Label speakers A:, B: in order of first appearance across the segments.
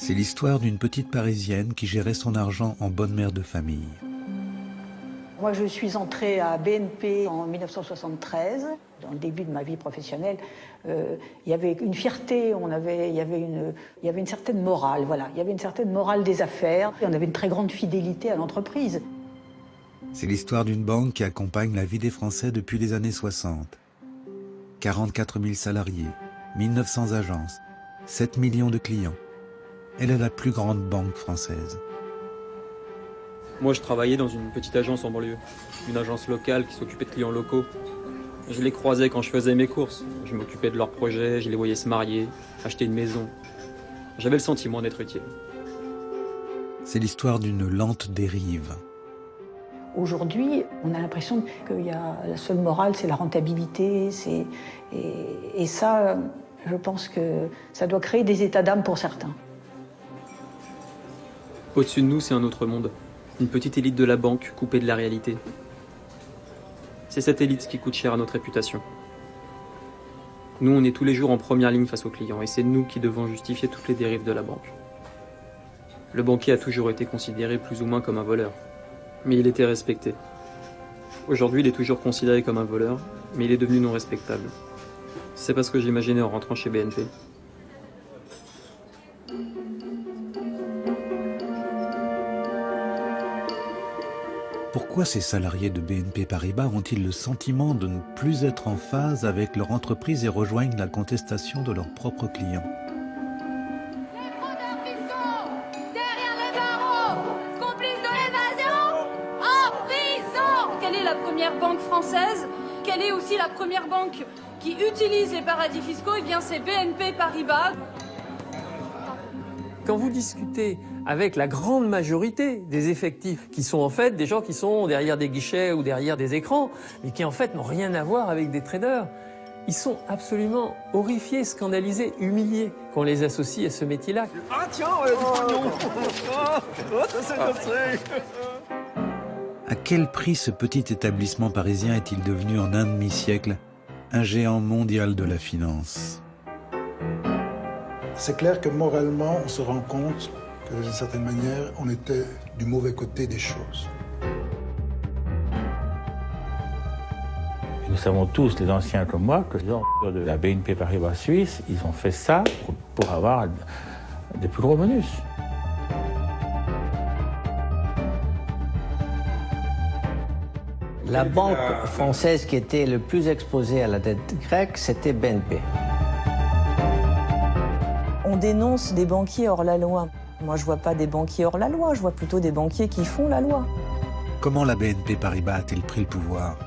A: C'est l'histoire d'une petite Parisienne qui gérait son argent en bonne mère de famille.
B: Moi, je suis entrée à BNP en 1973. Dans le début de ma vie professionnelle, il y avait une fierté, il y avait une certaine morale, voilà. Il y avait une certaine morale des affaires. Et on avait une très grande fidélité à l'entreprise.
A: C'est l'histoire d'une banque qui accompagne la vie des Français depuis les années 60. 44 000 salariés, 1900 agences, 7 millions de clients. Elle est la plus grande banque française.
C: Moi, je travaillais dans une petite agence en banlieue, une agence locale qui s'occupait de clients locaux. Je les croisais quand je faisais mes courses. Je m'occupais de leurs projets, je les voyais se marier, acheter une maison. J'avais le sentiment d'être utile.
A: C'est l'histoire d'une lente dérive.
B: Aujourd'hui, on a l'impression que la seule morale, c'est la rentabilité. Et ça, je pense que ça doit créer des états d'âme pour certains.
C: Au-dessus de nous, c'est un autre monde. Une petite élite de la banque coupée de la réalité. C'est cette élite qui coûte cher à notre réputation. Nous, on est tous les jours en première ligne face aux clients et c'est nous qui devons justifier toutes les dérives de la banque. Le banquier a toujours été considéré plus ou moins comme un voleur, mais il était respecté. Aujourd'hui, il est toujours considéré comme un voleur, mais il est devenu non respectable. C'est pas ce que j'imaginais en rentrant chez BNP.
A: Pourquoi ces salariés de BNP Paribas ont-ils le sentiment de ne plus être en phase avec leur entreprise et rejoignent la contestation de leurs propres clients?
D: Les fraudeurs fiscaux, derrière les barreaux, complices de l'évasion, en prison!
E: Quelle est la première banque française? Quelle est aussi la première banque qui utilise les paradis fiscaux? Eh bien, c'est BNP Paribas.
F: Quand vous discutez avec la grande majorité des effectifs, qui sont en fait des gens qui sont derrière des guichets ou derrière des écrans, mais qui en fait n'ont rien à voir avec des traders, ils sont absolument horrifiés, scandalisés, humiliés qu'on les associe à ce métier-là.
G: Ah tiens, du pognon. Ça c'est le
A: À quel prix ce petit établissement parisien est-il devenu en un demi-siècle un géant mondial de la finance?
H: C'est clair que moralement, on se rend compte que d'une certaine manière, on était du mauvais côté des choses.
I: Nous savons tous, les anciens comme moi, que les gens de la BNP Paribas Suisse, ils ont fait ça pour avoir des plus gros bonus.
J: La banque française qui était le plus exposée à la dette grecque, c'était BNP.
K: On dénonce des banquiers hors la loi. Moi, je vois pas des banquiers hors la loi, je vois plutôt des banquiers qui font la loi.
A: Comment la BNP Paribas a-t-elle pris le pouvoir?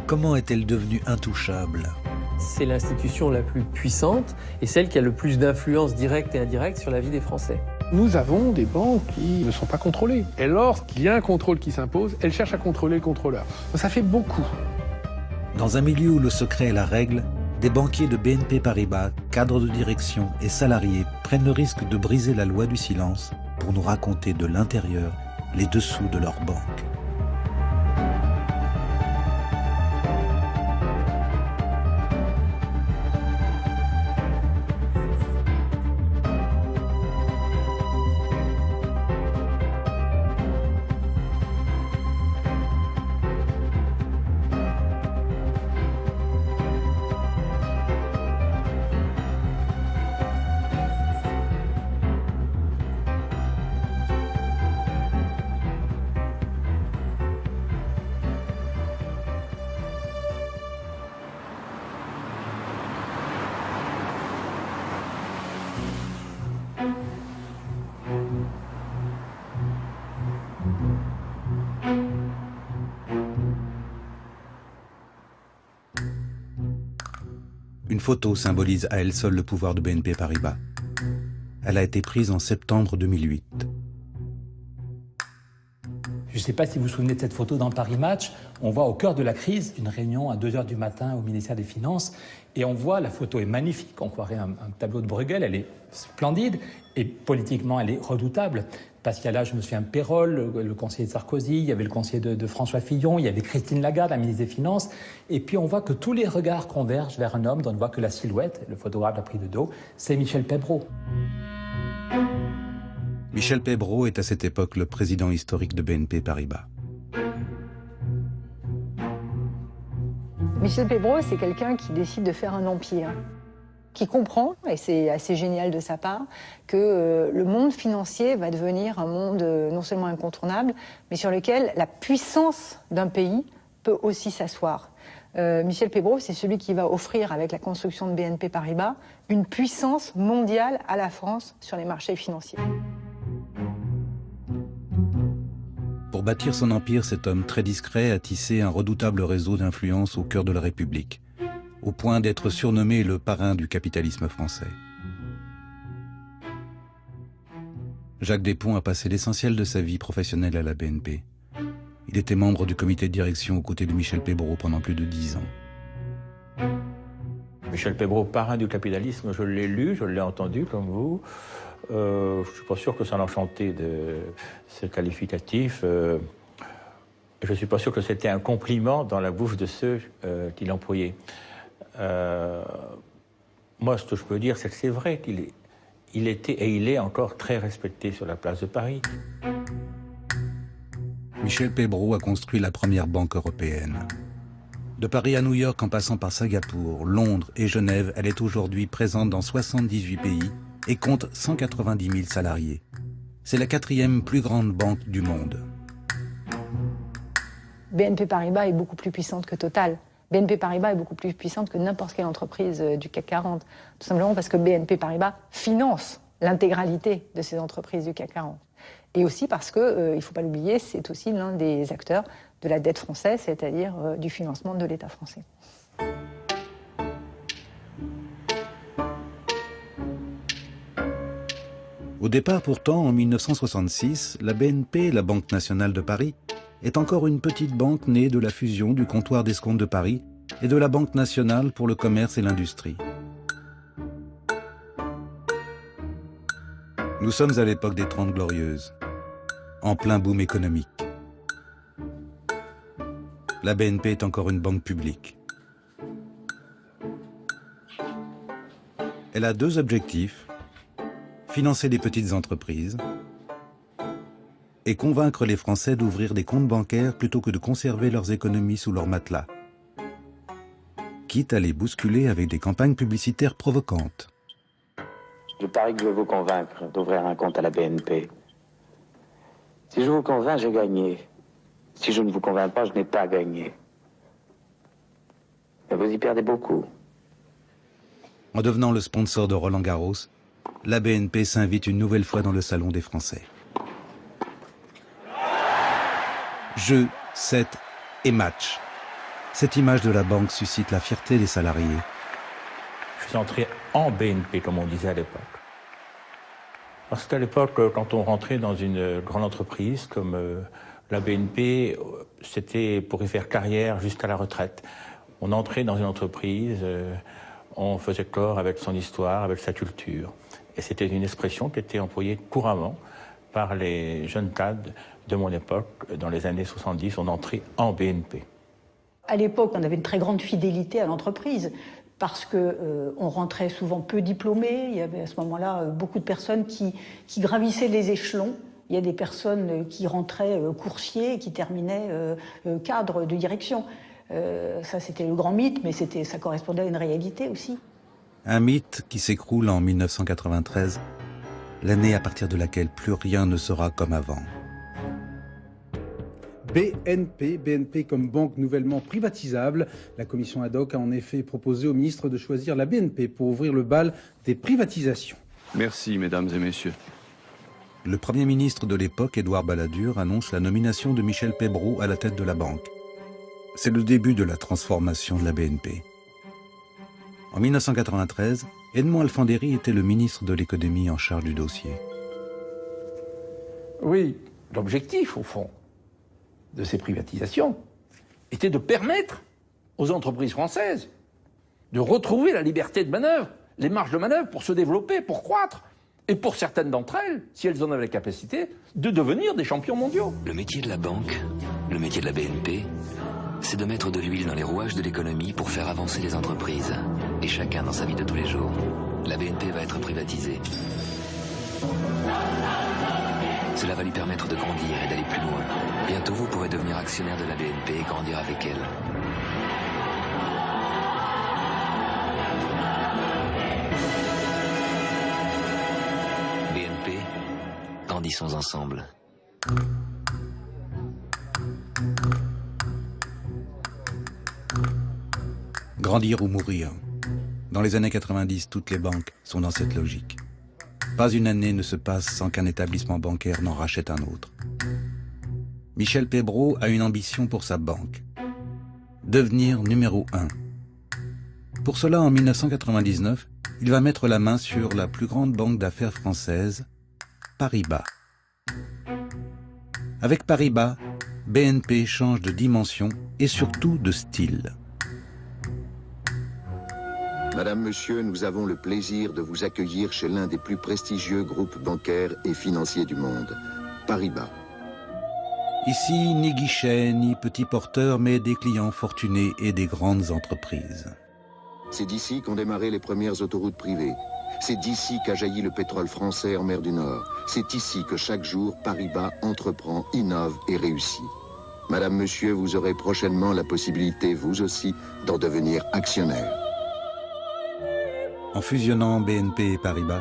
A: Comment est-elle devenue intouchable?
F: C'est l'institution la plus puissante et celle qui a le plus d'influence directe et indirecte sur la vie des Français.
L: Nous avons des banques qui ne sont pas contrôlées. Et lorsqu'il y a un contrôle qui s'impose, elles cherchent à contrôler le contrôleur. Ça fait beaucoup.
A: Dans un milieu où le secret est la règle, des banquiers de BNP Paribas, cadres de direction et salariés prennent le risque de briser la loi du silence pour nous raconter de l'intérieur les dessous de leur banque. Une photo symbolise à elle seule le pouvoir de BNP Paribas. Elle a été prise en septembre 2008.
M: Je ne sais pas si vous vous souvenez de cette photo dans Paris Match. On voit au cœur de la crise une réunion à 2h du matin au ministère des Finances. Et on voit, la photo est magnifique, on croirait un tableau de Bruegel, elle est splendide. Et politiquement, elle est redoutable. Parce qu'il y a là, je me souviens, Pérol, le conseiller de Sarkozy, il y avait le conseiller de François Fillon, il y avait Christine Lagarde, la ministre des Finances. Et puis on voit que tous les regards convergent vers un homme dont on ne voit que la silhouette, le photographe l'a pris de dos, c'est Michel Pebreau.
A: Michel Peybraud est à cette époque le président historique de BNP Paribas.
B: Michel Peybraud, c'est quelqu'un qui décide de faire un empire, qui comprend, et c'est assez génial de sa part, que le monde financier va devenir un monde non seulement incontournable, mais sur lequel la puissance d'un pays peut aussi s'asseoir. Michel Peybraud, c'est celui qui va offrir, avec la construction de BNP Paribas, une puissance mondiale à la France sur les marchés financiers.
A: Pour bâtir son empire, cet homme très discret a tissé un redoutable réseau d'influence au cœur de la République, au point d'être surnommé le parrain du capitalisme français. Jacques Despons a passé l'essentiel de sa vie professionnelle à la BNP. Il était membre du comité de direction aux côtés de Michel Peybraud pendant plus de 10 ans.
I: Michel Peybraud, parrain du capitalisme, je l'ai lu, je l'ai entendu comme vous. Je ne suis pas sûr que ça l'enchantait de ce qualificatif. Je ne suis pas sûr que c'était un compliment dans la bouche de ceux qui l'employaient. Moi, ce que je peux dire, c'est que c'est vrai qu'il était et il est encore très respecté sur la place de Paris.
A: Michel Peybraud a construit la première banque européenne. De Paris à New York en passant par Singapour, Londres et Genève, elle est aujourd'hui présente dans 78 pays et compte 190 000 salariés. C'est la 4e plus grande banque du monde.
B: BNP Paribas est beaucoup plus puissante que Total. BNP Paribas est beaucoup plus puissante que n'importe quelle entreprise du CAC 40. Tout simplement parce que BNP Paribas finance l'intégralité de ces entreprises du CAC 40. Et aussi parce que, il ne faut pas l'oublier, c'est aussi l'un des acteurs de la dette française, c'est-à-dire du financement de l'État français.
A: Au départ pourtant, en 1966, la BNP, la Banque nationale de Paris, est encore une petite banque née de la fusion du comptoir d'escompte de Paris et de la Banque nationale pour le commerce et l'industrie. Nous sommes à l'époque des 30 Glorieuses, en plein boom économique. La BNP est encore une banque publique. Elle a 2 objectifs, financer des petites entreprises et convaincre les Français d'ouvrir des comptes bancaires plutôt que de conserver leurs économies sous leur matelas, quitte à les bousculer avec des campagnes publicitaires provocantes.
N: Je parie que je vais vous convaincre d'ouvrir un compte à la BNP. Si je vous convainc, j'ai gagné. Si je ne vous convainc pas, je n'ai pas gagné. Mais vous y perdez beaucoup.
A: En devenant le sponsor de Roland Garros, la BNP s'invite une nouvelle fois dans le salon des Français. Jeu, set et match. Cette image de la banque suscite la fierté des salariés.
I: Je suis entré en BNP, comme on disait à l'époque. Parce qu'à l'époque, quand on rentrait dans une grande entreprise comme la BNP, c'était pour y faire carrière jusqu'à la retraite. On entrait dans une entreprise, on faisait corps avec son histoire, avec sa culture. Et c'était une expression qui était employée couramment par les jeunes cadres de mon époque. Dans les années 70, on entrait en BNP.
B: À l'époque, on avait une très grande fidélité à l'entreprise parce qu'on rentrait souvent peu diplômés. Il y avait à ce moment-là beaucoup de personnes qui gravissaient les échelons. Il y a des personnes qui rentraient coursiers et qui terminaient cadres de direction. Ça, c'était le grand mythe, mais ça correspondait à une réalité aussi.
A: Un mythe qui s'écroule en 1993, l'année à partir de laquelle plus rien ne sera comme avant.
O: BNP comme banque nouvellement privatisable. La commission ad hoc a en effet proposé au ministre de choisir la BNP pour ouvrir le bal des privatisations.
P: Merci, mesdames et messieurs.
A: Le Premier ministre de l'époque, Édouard Balladur, annonce la nomination de Michel Peybraud à la tête de la banque. C'est le début de la transformation de la BNP. En 1993, Edmond Alphandéry était le ministre de l'économie en charge du dossier.
L: Oui, l'objectif, au fond, de ces privatisations était de permettre aux entreprises françaises de retrouver la liberté de manœuvre, les marges de manœuvre pour se développer, pour croître, et pour certaines d'entre elles, si elles en avaient la capacité, de devenir des champions mondiaux.
Q: Le métier de la banque, le métier de la BNP, c'est de mettre de l'huile dans les rouages de l'économie pour faire avancer les entreprises. Et chacun dans sa vie de tous les jours. La BNP va être privatisée. Cela va lui permettre de grandir et d'aller plus loin. Bientôt, vous pourrez devenir actionnaire de la BNP et grandir avec elle. BNP, grandissons ensemble.
A: Grandir ou mourir. Dans les années 90, toutes les banques sont dans cette logique. Pas une année ne se passe sans qu'un établissement bancaire n'en rachète un autre. Michel Peybraud a une ambition pour sa banque. Devenir numéro 1. Pour cela, en 1999, il va mettre la main sur la plus grande banque d'affaires française, Paribas. Avec Paribas, BNP change de dimension et surtout de style.
R: Madame, Monsieur, nous avons le plaisir de vous accueillir chez l'un des plus prestigieux groupes bancaires et financiers du monde, Paribas.
A: Ici, ni guichet, ni petits porteurs, mais des clients fortunés et des grandes entreprises.
R: C'est d'ici qu'ont démarré les premières autoroutes privées. C'est d'ici qu'a jailli le pétrole français en mer du Nord. C'est ici que chaque jour, Paribas entreprend, innove et réussit. Madame, Monsieur, vous aurez prochainement la possibilité, vous aussi, d'en devenir actionnaire.
A: En fusionnant BNP et Paribas,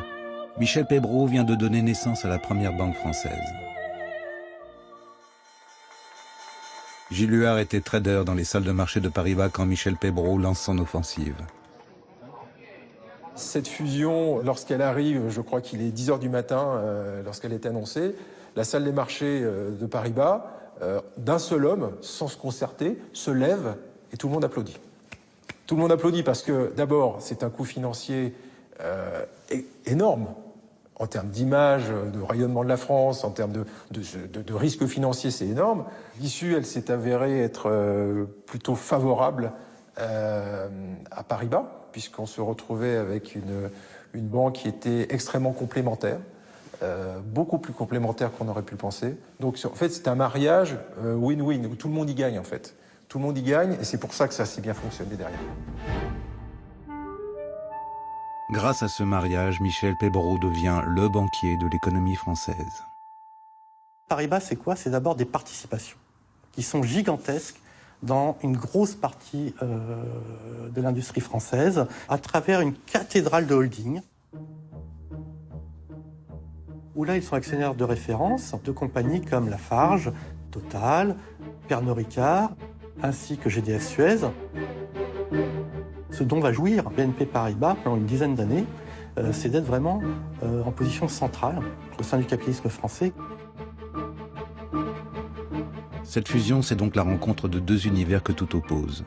A: Michel Peybraud vient de donner naissance à la première banque française. Gilles Huard était trader dans les salles de marché de Paribas quand Michel Peybraud lance son offensive.
S: Cette fusion, lorsqu'elle arrive, je crois qu'il est 10h du matin, lorsqu'elle est annoncée, la salle des marchés de Paribas, d'un seul homme, sans se concerter, se lève et tout le monde applaudit. Tout le monde applaudit parce que, d'abord, c'est un coût financier énorme en termes d'image, de rayonnement de la France, en termes de risques financiers, c'est énorme. L'issue, elle s'est avérée être plutôt favorable à Paribas, puisqu'on se retrouvait avec une banque qui était extrêmement complémentaire, beaucoup plus complémentaire qu'on aurait pu le penser. Donc, en fait, c'est un mariage win-win, où tout le monde y gagne, en fait. Tout le monde y gagne, et c'est pour ça que ça a si bien fonctionné derrière.
A: Grâce à ce mariage, Michel Peybraud devient le banquier de l'économie française.
T: Paribas, c'est quoi? C'est d'abord des participations, qui sont gigantesques dans une grosse partie de l'industrie française, à travers une cathédrale de holding, où là, ils sont actionnaires de référence de compagnies comme Lafarge, Total, Pernod Ricard, ainsi que GDF Suez. Ce dont va jouir BNP Paribas pendant une dizaine d'années, c'est d'être vraiment en position centrale au sein du capitalisme français.
A: Cette fusion, c'est donc la rencontre de deux univers que tout oppose.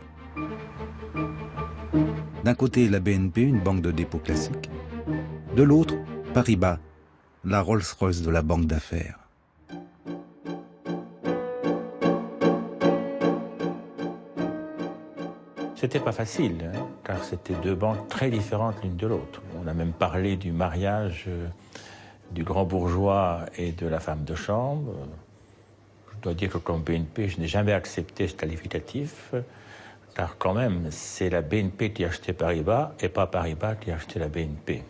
A: D'un côté, la BNP, une banque de dépôt classique. De l'autre, Paribas, la Rolls-Royce de la banque d'affaires.
I: C'était pas facile, hein, car c'était deux banques très différentes l'une de l'autre. On a même parlé du mariage du grand bourgeois et de la femme de chambre. Je dois dire que comme BNP, je n'ai jamais accepté ce qualificatif, car quand même, c'est la BNP qui a acheté Paribas et pas Paribas qui a acheté la BNP.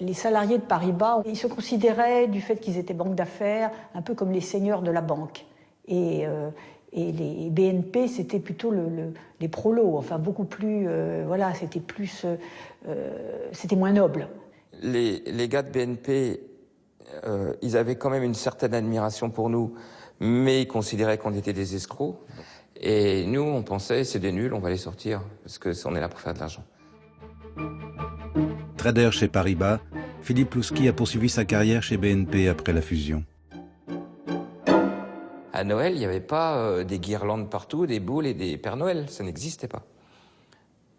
B: Les salariés de Paribas, ils se considéraient, du fait qu'ils étaient banque d'affaires, un peu comme les seigneurs de la banque. Et les BNP, c'était plutôt les prolos, enfin beaucoup plus, voilà, c'était plus, c'était moins noble.
U: Les gars de BNP, ils avaient quand même une certaine admiration pour nous, mais ils considéraient qu'on était des escrocs. Et nous, on pensait, c'est des nuls, on va les sortir, parce qu'on est là pour faire de l'argent.
A: Trader chez Paribas, Philippe Louski a poursuivi sa carrière chez BNP après la fusion.
U: À Noël, il n'y avait pas des guirlandes partout, des boules et des Pères Noël, ça n'existait pas.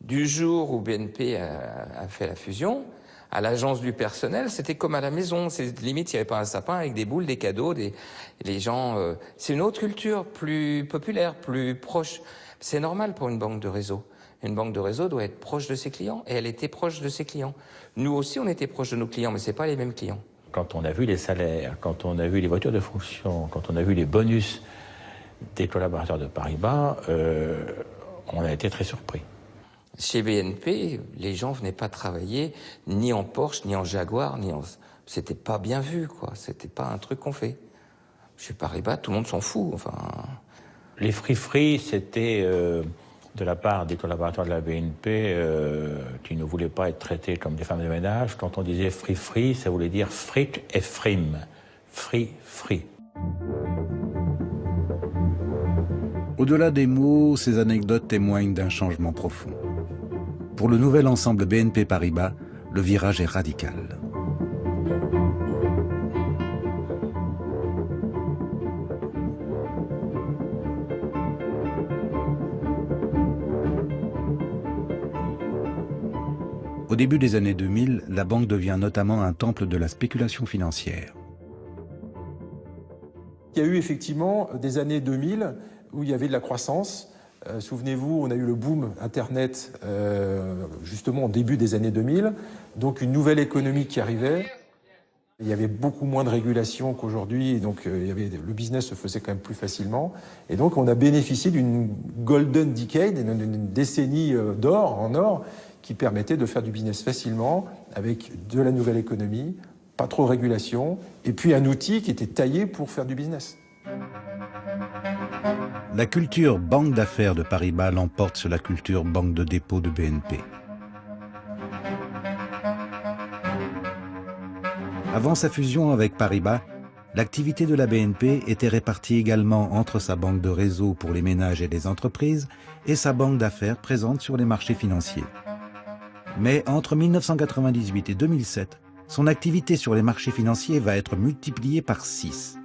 U: Du jour où BNP a fait la fusion, à l'agence du personnel, c'était comme à la maison. Limite, il n'y avait pas un sapin avec des boules, des cadeaux, les gens... c'est une autre culture, plus populaire, plus proche. C'est normal pour une banque de réseau. Une banque de réseau doit être proche de ses clients, et elle était proche de ses clients. Nous aussi, on était proche de nos clients, mais ce n'est pas les mêmes clients.
I: Quand on a vu les salaires, quand on a vu les voitures de fonction, quand on a vu les bonus des collaborateurs de Paribas, on a été très surpris.
U: Chez BNP, les gens ne venaient pas travailler ni en Porsche, ni en Jaguar, ni en c'était pas bien vu, quoi. C'était pas un truc qu'on fait. Chez Paribas, tout le monde s'en fout, enfin...
I: Les free-free, c'était de la part des collaborateurs de la BNP qui ne voulaient pas être traités comme des femmes de ménage. Quand on disait free-free, ça voulait dire fric et frime. Free-free.
A: Au-delà des mots, ces anecdotes témoignent d'un changement profond. Pour le nouvel ensemble BNP Paribas, le virage est radical. Au début des années 2000, la banque devient notamment un temple de la spéculation financière.
S: Il y a eu effectivement des années 2000 où il y avait de la croissance. Souvenez-vous, on a eu le boom Internet justement au début des années 2000, donc une nouvelle économie qui arrivait. Il y avait beaucoup moins de régulation qu'aujourd'hui, donc le business se faisait quand même plus facilement. Et donc on a bénéficié d'une golden decade, d'une décennie d'or, en or, qui permettait de faire du business facilement avec de la nouvelle économie, pas trop de régulation, et puis un outil qui était taillé pour faire du business.
A: La culture banque d'affaires de Paribas l'emporte sur la culture banque de dépôt de BNP. Avant sa fusion avec Paribas, l'activité de la BNP était répartie également entre sa banque de réseau pour les ménages et les entreprises et sa banque d'affaires présente sur les marchés financiers. Mais entre 1998 et 2007, son activité sur les marchés financiers va être multipliée par 6.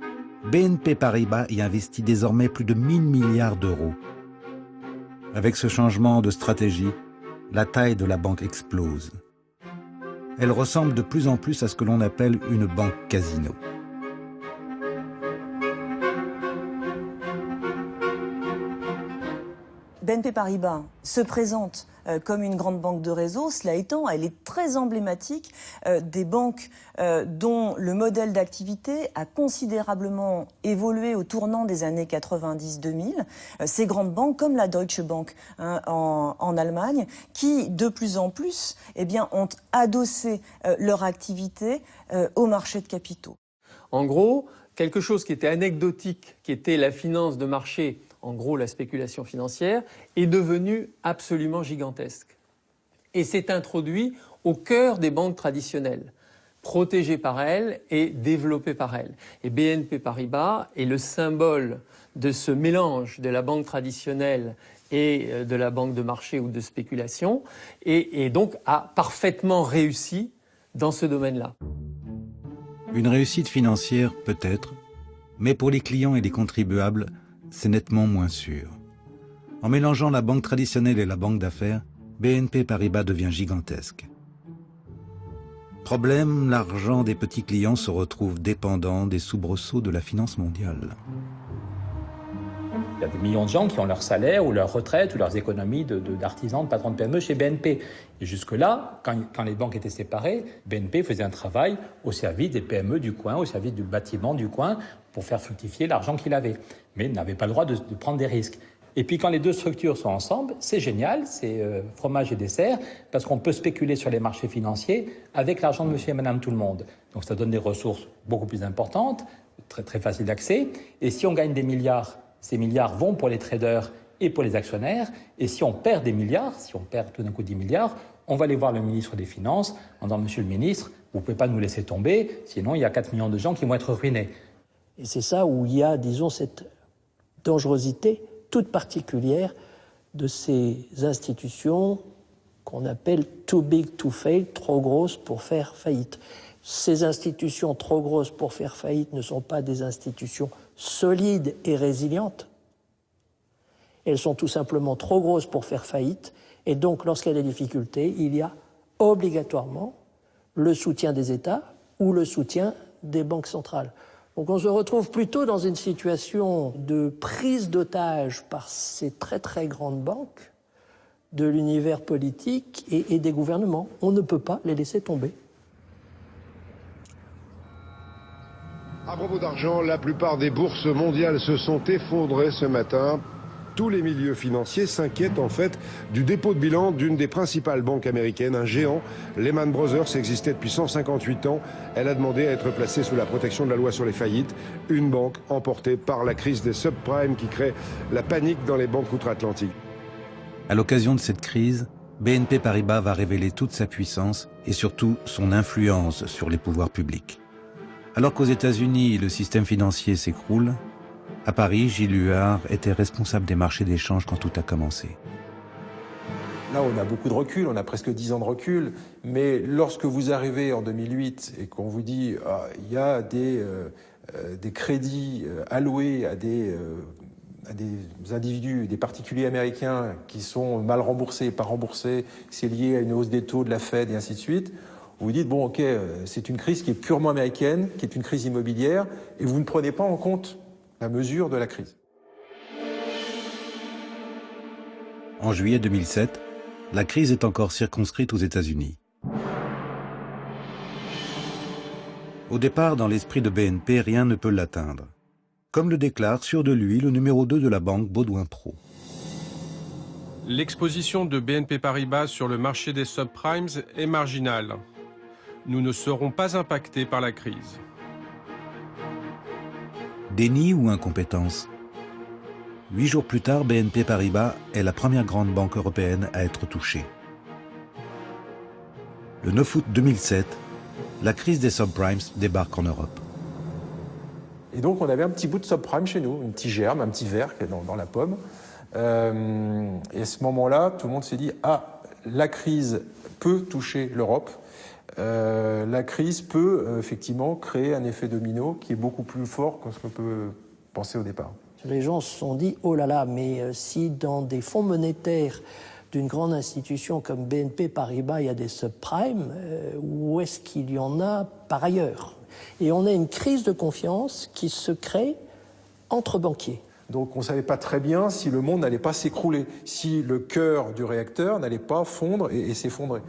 A: BNP Paribas y investit désormais plus de 1000 milliards d'euros. Avec ce changement de stratégie, la taille de la banque explose. Elle ressemble de plus en plus à ce que l'on appelle une banque casino.
K: BNP Paribas se présente comme une grande banque de réseau. Cela étant, elle est très emblématique des banques dont le modèle d'activité a considérablement évolué au tournant des années 90-2000. Ces grandes banques, comme la Deutsche Bank en Allemagne, qui de plus en plus ont adossé leur activité au marché de capitaux.
F: En gros, quelque chose qui était anecdotique, qui était la finance de marché, en gros la spéculation financière, est devenu absolument gigantesque. Et s'est introduit au cœur des banques traditionnelles, protégées par elles et développées par elles. Et BNP Paribas est le symbole de ce mélange de la banque traditionnelle et de la banque de marché ou de spéculation, et donc a parfaitement réussi dans ce domaine-là.
A: Une réussite financière peut-être, mais pour les clients et les contribuables, c'est nettement moins sûr. En mélangeant la banque traditionnelle et la banque d'affaires, BNP Paribas devient gigantesque. Problème, l'argent des petits clients se retrouve dépendant des soubresauts de la finance mondiale.
M: Il y a des millions de gens qui ont leur salaire ou leur retraite ou leurs économies d'artisans, de patrons de PME chez BNP. Et jusque-là, quand les banques étaient séparées, BNP faisait un travail au service des PME du coin, au service du bâtiment du coin, pour faire fructifier l'argent qu'il avait. Mais il n'avait pas le droit de prendre des risques. Et puis quand les deux structures sont ensemble, c'est génial, c'est fromage et dessert, parce qu'on peut spéculer sur les marchés financiers avec l'argent de monsieur et madame tout le monde. Donc ça donne des ressources beaucoup plus importantes, très, très faciles d'accès. Et si on gagne des milliards, ces milliards vont pour les traders et pour les actionnaires. Et si on perd des milliards, si on perd tout d'un coup 10 milliards, on va aller voir le ministre des Finances en disant « Monsieur le ministre, vous ne pouvez pas nous laisser tomber, sinon il y a 4 millions de gens qui vont être ruinés. »
C: Et c'est ça où il y a, disons, cette dangerosité toute particulière de ces institutions qu'on appelle « too big to fail », trop grosses pour faire faillite. Ces institutions trop grosses pour faire faillite ne sont pas des institutions solides et résilientes. Elles sont tout simplement trop grosses pour faire faillite, et donc lorsqu'il y a des difficultés, il y a obligatoirement le soutien des États ou le soutien des banques centrales. Donc on se retrouve plutôt dans une situation de prise d'otage par ces très très grandes banques de l'univers politique et des gouvernements. On ne peut pas les laisser tomber.
V: À propos d'argent, la plupart des bourses mondiales se sont effondrées ce matin.
D: tous les milieux financiers s'inquiètent en fait du dépôt de bilan d'une des principales banques américaines, un géant. Lehman Brothers existait depuis 158 ans. Elle a demandé à être placée sous la protection de la loi sur les faillites. Une banque emportée par la crise des subprimes qui crée la panique dans les banques outre-Atlantique.
A: À l'occasion de cette crise, BNP Paribas va révéler toute sa puissance et surtout son influence sur les pouvoirs publics. Alors qu'aux États-Unis, le système financier s'écroule, à Paris, Gilles Huard était responsable des marchés d'échange quand tout a commencé.
S: Là, on a beaucoup de recul, on a presque 10 ans de recul, mais lorsque vous arrivez en 2008 et qu'on vous dit il y a des crédits alloués à des individus, des particuliers américains qui sont mal remboursés, pas remboursés, c'est lié à une hausse des taux de la Fed et ainsi de suite, vous vous dites, bon ok, c'est une crise qui est purement américaine, qui est une crise immobilière, et vous ne prenez pas en compte la mesure de la crise.
A: En juillet 2007, la crise est encore circonscrite aux États-Unis. Au départ, dans l'esprit de BNP, rien ne peut l'atteindre. Comme le déclare, sûr de lui, le numéro 2 de la banque, Baudouin Pro.
V: L'exposition de BNP Paribas sur le marché des subprimes est marginale. Nous ne serons pas impactés par la crise.
A: Déni ou incompétence? 8 jours plus tard, BNP Paribas est la première grande banque européenne à être touchée. Le 9 août 2007, la crise des subprimes débarque en Europe.
S: Et donc on avait un petit bout de subprime chez nous, un petit germe, un petit ver dans la pomme. Et à ce moment-là, tout le monde s'est dit « Ah, la crise peut toucher l'Europe. La crise peut effectivement créer un effet domino qui est beaucoup plus fort que ce qu'on peut penser au départ. »
C: Les gens se sont dit « Oh là là, mais si dans des fonds monétaires d'une grande institution comme BNP Paribas, il y a des subprimes, où est-ce qu'il y en a par ailleurs ?» Et on a une crise de confiance qui se crée entre banquiers.
S: Donc on ne savait pas très bien si le monde n'allait pas s'écrouler, si le cœur du réacteur n'allait pas fondre et s'effondrer.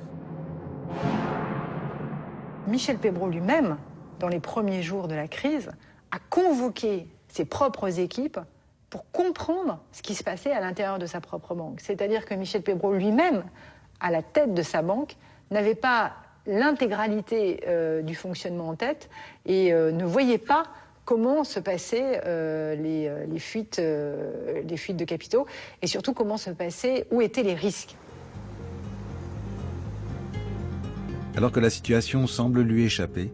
W: Michel Pébro lui-même, dans les premiers jours de la crise, a convoqué ses propres équipes pour comprendre ce qui se passait à l'intérieur de sa propre banque. C'est-à-dire que Michel Pébro lui-même, à la tête de sa banque, n'avait pas l'intégralité du fonctionnement en tête et ne voyait pas comment se passaient les fuites de capitaux et surtout comment se passaient, où étaient les risques.
A: Alors que la situation semble lui échapper,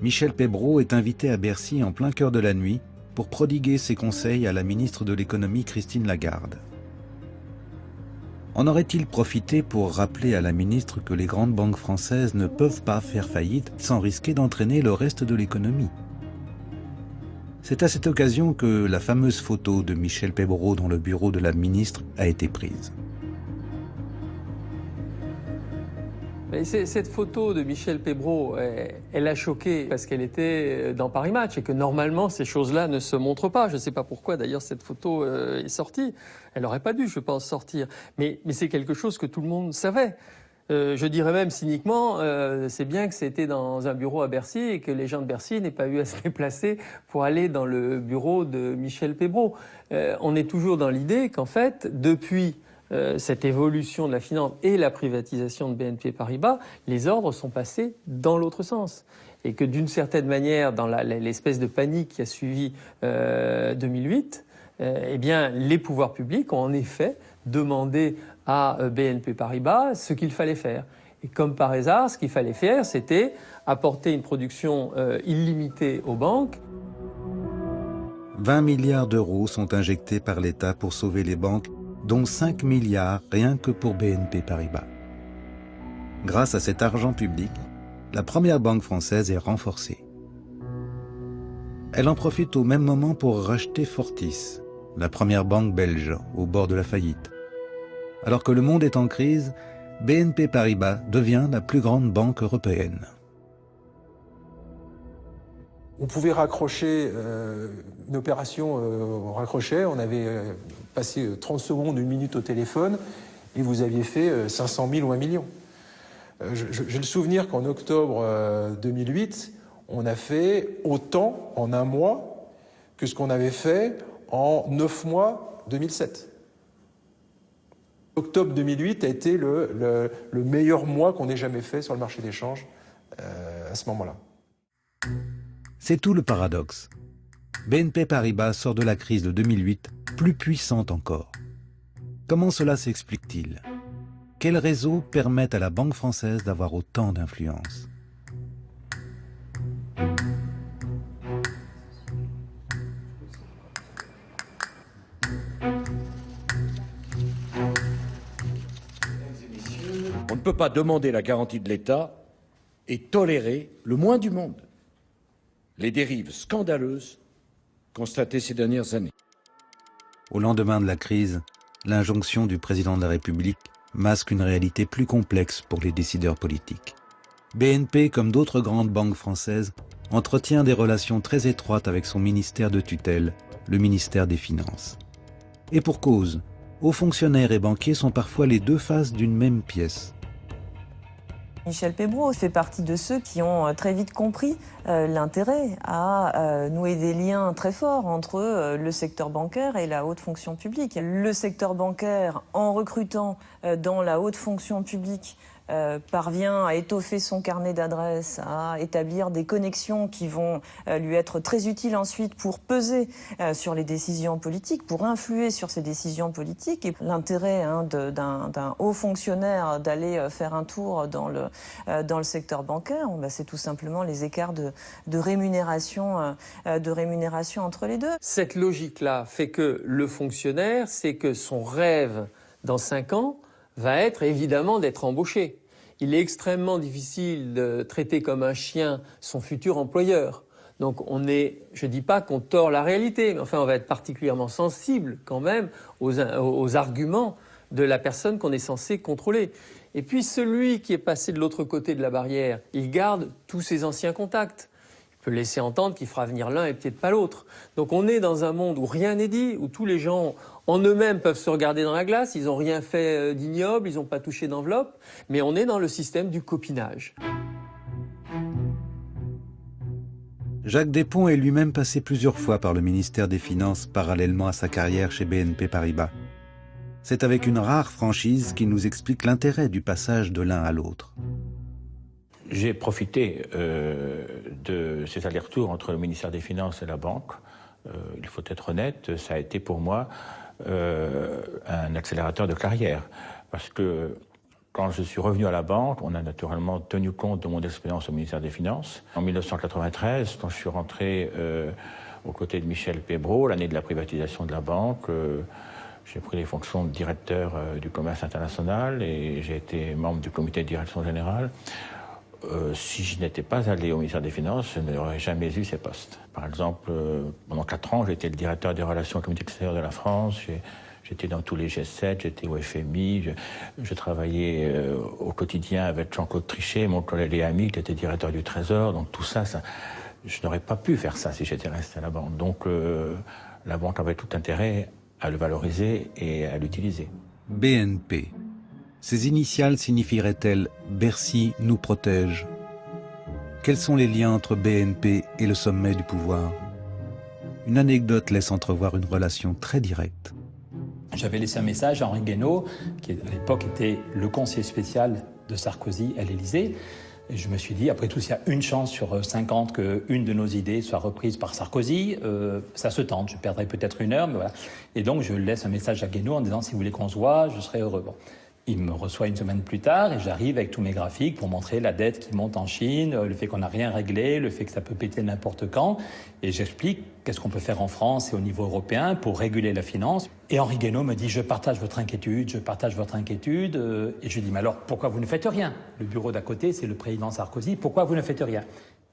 A: Michel Pébro est invité à Bercy en plein cœur de la nuit pour prodiguer ses conseils à la ministre de l'économie Christine Lagarde. En aurait-il profité pour rappeler à la ministre que les grandes banques françaises ne peuvent pas faire faillite sans risquer d'entraîner le reste de l'économie? C'est à cette occasion que la fameuse photo de Michel Pébro dans le bureau de la ministre a été prise.
F: Cette photo de Michel Pébro, elle a choqué parce qu'elle était dans Paris Match et que normalement ces choses-là ne se montrent pas. Je ne sais pas pourquoi d'ailleurs cette photo est sortie. Elle n'aurait pas dû, je pense, sortir. Mais c'est quelque chose que tout le monde savait. Je dirais même cyniquement, c'est bien que c'était dans un bureau à Bercy et que les gens de Bercy n'aient pas eu à se déplacer pour aller dans le bureau de Michel Pébro. On est toujours dans l'idée qu'en fait, depuis cette évolution de la finance et la privatisation de BNP Paribas, les ordres sont passés dans l'autre sens. Et que d'une certaine manière, dans l'espèce de panique qui a suivi 2008, eh bien, les pouvoirs publics ont en effet demandé à BNP Paribas ce qu'il fallait faire. Et comme par hasard, ce qu'il fallait faire, c'était apporter une production illimitée aux banques.
A: 20 milliards d'euros sont injectés par l'État pour sauver les banques, dont 5 milliards rien que pour BNP Paribas. Grâce à cet argent public, la première banque française est renforcée. Elle en profite au même moment pour racheter Fortis, la première banque belge, au bord de la faillite. Alors que le monde est en crise, BNP Paribas devient la plus grande banque européenne.
S: On pouvait raccrocher une opération, on raccrochait, on avait passé 30 secondes, 1 minute au téléphone, et vous aviez fait 500 000 ou 1 million. J'ai le souvenir qu'en octobre 2008, on a fait autant en 1 mois que ce qu'on avait fait en 9 mois 2007. Octobre 2008 a été le meilleur mois qu'on ait jamais fait sur le marché des changes à ce moment-là.
A: C'est tout le paradoxe. BNP Paribas sort de la crise de 2008 plus puissante encore. Comment cela s'explique-t-il? Quels réseaux permettent à la Banque française d'avoir autant d'influence?
E: On ne peut pas demander la garantie de l'État et tolérer le moins du monde les dérives scandaleuses constatées ces dernières années.
A: Au lendemain de la crise, l'injonction du président de la République masque une réalité plus complexe pour les décideurs politiques. BNP, comme d'autres grandes banques françaises, entretient des relations très étroites avec son ministère de tutelle, le ministère des Finances. Et pour cause, hauts fonctionnaires et banquiers sont parfois les deux faces d'une même pièce.
K: Michel Peybraud fait partie de ceux qui ont très vite compris l'intérêt à nouer des liens très forts entre le secteur bancaire et la haute fonction publique. Le secteur bancaire, en recrutant dans la haute fonction publique, parvient à étoffer son carnet d'adresses, à établir des connexions qui vont lui être très utiles ensuite pour peser sur les décisions politiques, pour influer sur ces décisions politiques. Et l'intérêt d'un haut fonctionnaire d'aller faire un tour dans le secteur bancaire, c'est tout simplement les écarts de rémunération entre les deux.
F: Cette logique-là fait que le fonctionnaire, c'est que son rêve dans 5 ans va être évidemment d'être embauché. Il est extrêmement difficile de traiter comme un chien son futur employeur. Donc je ne dis pas qu'on tord la réalité, mais enfin on va être particulièrement sensible quand même aux arguments de la personne qu'on est censé contrôler. Et puis celui qui est passé de l'autre côté de la barrière, il garde tous ses anciens contacts. Il peut laisser entendre qu'il fera venir l'un et peut-être pas l'autre. Donc on est dans un monde où rien n'est dit, où tous les gens en eux-mêmes peuvent se regarder dans la glace, ils n'ont rien fait d'ignoble, ils n'ont pas touché d'enveloppe, mais on est dans le système du copinage.
A: Jacques Despons est lui-même passé plusieurs fois par le ministère des Finances parallèlement à sa carrière chez BNP Paribas. C'est avec une rare franchise qu'il nous explique l'intérêt du passage de l'un à l'autre.
I: J'ai profité de ces allers-retours entre le ministère des Finances et la banque. Il faut être honnête, ça a été pour moi un accélérateur de carrière. Parce que quand je suis revenu à la banque, on a naturellement tenu compte de mon expérience au ministère des Finances. En 1993, quand je suis rentré aux côtés de Michel Peybraud, l'année de la privatisation de la banque, j'ai pris les fonctions de directeur du commerce international et j'ai été membre du comité de direction générale. Si je n'étais pas allé au ministère des Finances, je n'aurais jamais eu ces postes. Par exemple, pendant 4 ans, j'étais le directeur des relations avec le comité extérieur de la France. J'étais dans tous les G7, j'étais au FMI. Je travaillais au quotidien avec Jean-Claude Trichet, mon collègue et ami, qui était directeur du Trésor. Donc tout ça, je n'aurais pas pu faire ça si j'étais resté à la banque. Donc la banque avait tout intérêt à le valoriser et à l'utiliser.
A: BNP. Ces initiales signifieraient-elles « Bercy nous protège » Quels sont les liens entre BNP et le sommet du pouvoir? Une anecdote laisse entrevoir une relation très directe.
M: J'avais laissé un message à Henri Guénaud, qui à l'époque était le conseiller spécial de Sarkozy à l'Élysée. Et je me suis dit, après tout, s'il y a une chance sur 50 qu'une de nos idées soit reprise par Sarkozy, ça se tente. Je perdrai peut-être 1 heure, mais voilà. Et donc, je laisse un message à Guénaud en disant, si vous voulez qu'on se voit, je serai heureux. Bon. Il me reçoit 1 semaine plus tard et j'arrive avec tous mes graphiques pour montrer la dette qui monte en Chine, le fait qu'on n'a rien réglé, le fait que ça peut péter n'importe quand. Et j'explique qu'est-ce qu'on peut faire en France et au niveau européen pour réguler la finance. Et Henri Guénaud me dit, je partage votre inquiétude, je partage votre inquiétude. Et je lui dis, mais alors pourquoi vous ne faites rien? Le bureau d'à côté, c'est le président Sarkozy, pourquoi vous ne faites rien?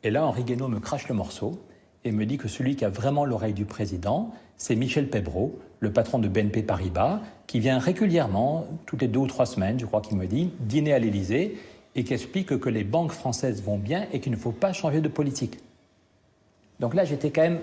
M: Et là, Henri Guénaud me crache le morceau et me dit que celui qui a vraiment l'oreille du président, c'est Michel Peybraud, le patron de BNP Paribas, qui vient régulièrement, toutes les 2 ou 3 semaines, je crois qu'il me dit, dîner à l'Élysée et qui explique que les banques françaises vont bien et qu'il ne faut pas changer de politique. Donc là, j'étais quand même,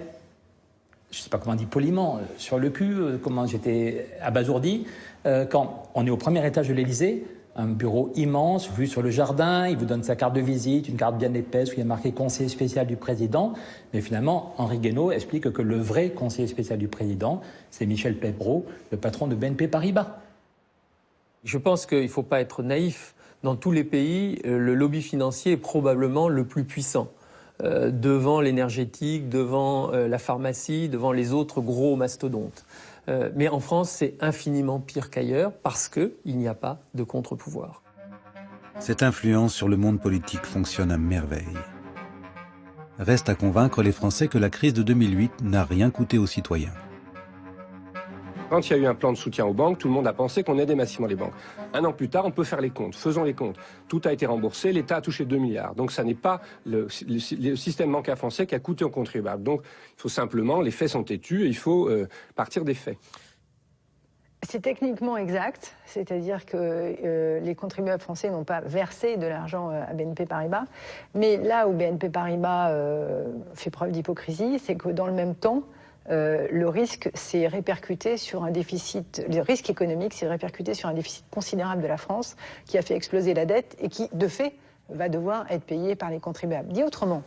M: je ne sais pas comment on dit poliment, sur le cul, comment j'étais abasourdi. Quand on est au premier étage de l'Élysée, un bureau immense, vue sur le jardin, il vous donne sa carte de visite, une carte bien épaisse où il y a marqué conseiller spécial du président. Mais finalement, Henri Guénaud explique que le vrai conseiller spécial du président, c'est Michel Peybraud, le patron de BNP Paribas.
F: Je pense qu'il ne faut pas être naïf. Dans tous les pays, le lobby financier est probablement le plus puissant. Devant l'énergétique, devant la pharmacie, devant les autres gros mastodontes. Mais en France, c'est infiniment pire qu'ailleurs parce qu'il n'y a pas de contre-pouvoir.
A: Cette influence sur le monde politique fonctionne à merveille. Reste à convaincre les Français que la crise de 2008 n'a rien coûté aux citoyens.
G: Quand il y a eu un plan de soutien aux banques, tout le monde a pensé qu'on aidait massivement les banques. Un an plus tard, on peut faire les comptes. Faisons les comptes. Tout a été remboursé, l'État a touché 2 milliards. Donc ça n'est pas le système bancaire français qui a coûté aux contribuables. Donc il faut simplement, les faits sont têtus et il faut partir des faits.
W: C'est techniquement exact, c'est-à-dire que les contribuables français n'ont pas versé de l'argent à BNP Paribas. Mais là où BNP Paribas fait preuve d'hypocrisie, c'est que dans le même temps, le risque s'est répercuté sur un déficit, le risque économique s'est répercuté sur un déficit considérable de la France qui a fait exploser la dette et qui, de fait, va devoir être payé par les contribuables. Dit autrement,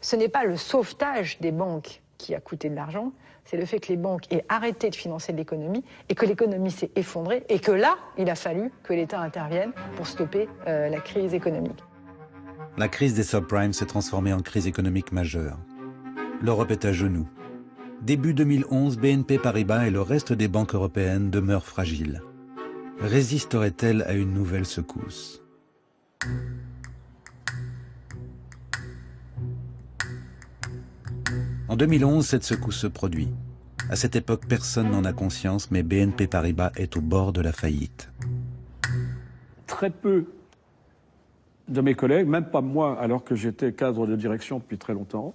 W: ce n'est pas le sauvetage des banques qui a coûté de l'argent, c'est le fait que les banques aient arrêté de financer de l'économie et que l'économie s'est effondrée et que là, il a fallu que l'État intervienne pour stopper la crise économique.
A: La crise des subprimes s'est transformée en crise économique majeure. L'Europe est à genoux. Début 2011, BNP Paribas et le reste des banques européennes demeurent fragiles. Résisterait-elle à une nouvelle secousse ? En 2011, cette secousse se produit. À cette époque, personne n'en a conscience, mais BNP Paribas est au bord de la faillite.
H: Très peu de mes collègues, même pas moi, alors que j'étais cadre de direction depuis très longtemps,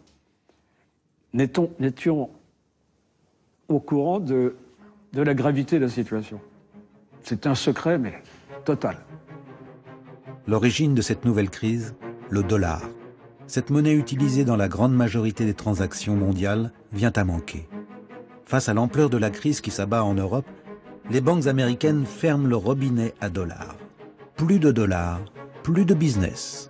H: n'étions au courant de la gravité de la situation. C'est un secret, mais total.
A: L'origine de cette nouvelle crise, le dollar. Cette monnaie utilisée dans la grande majorité des transactions mondiales vient à manquer. Face à l'ampleur de la crise qui s'abat en Europe, les banques américaines ferment le robinet à dollars. Plus de dollars, plus de business.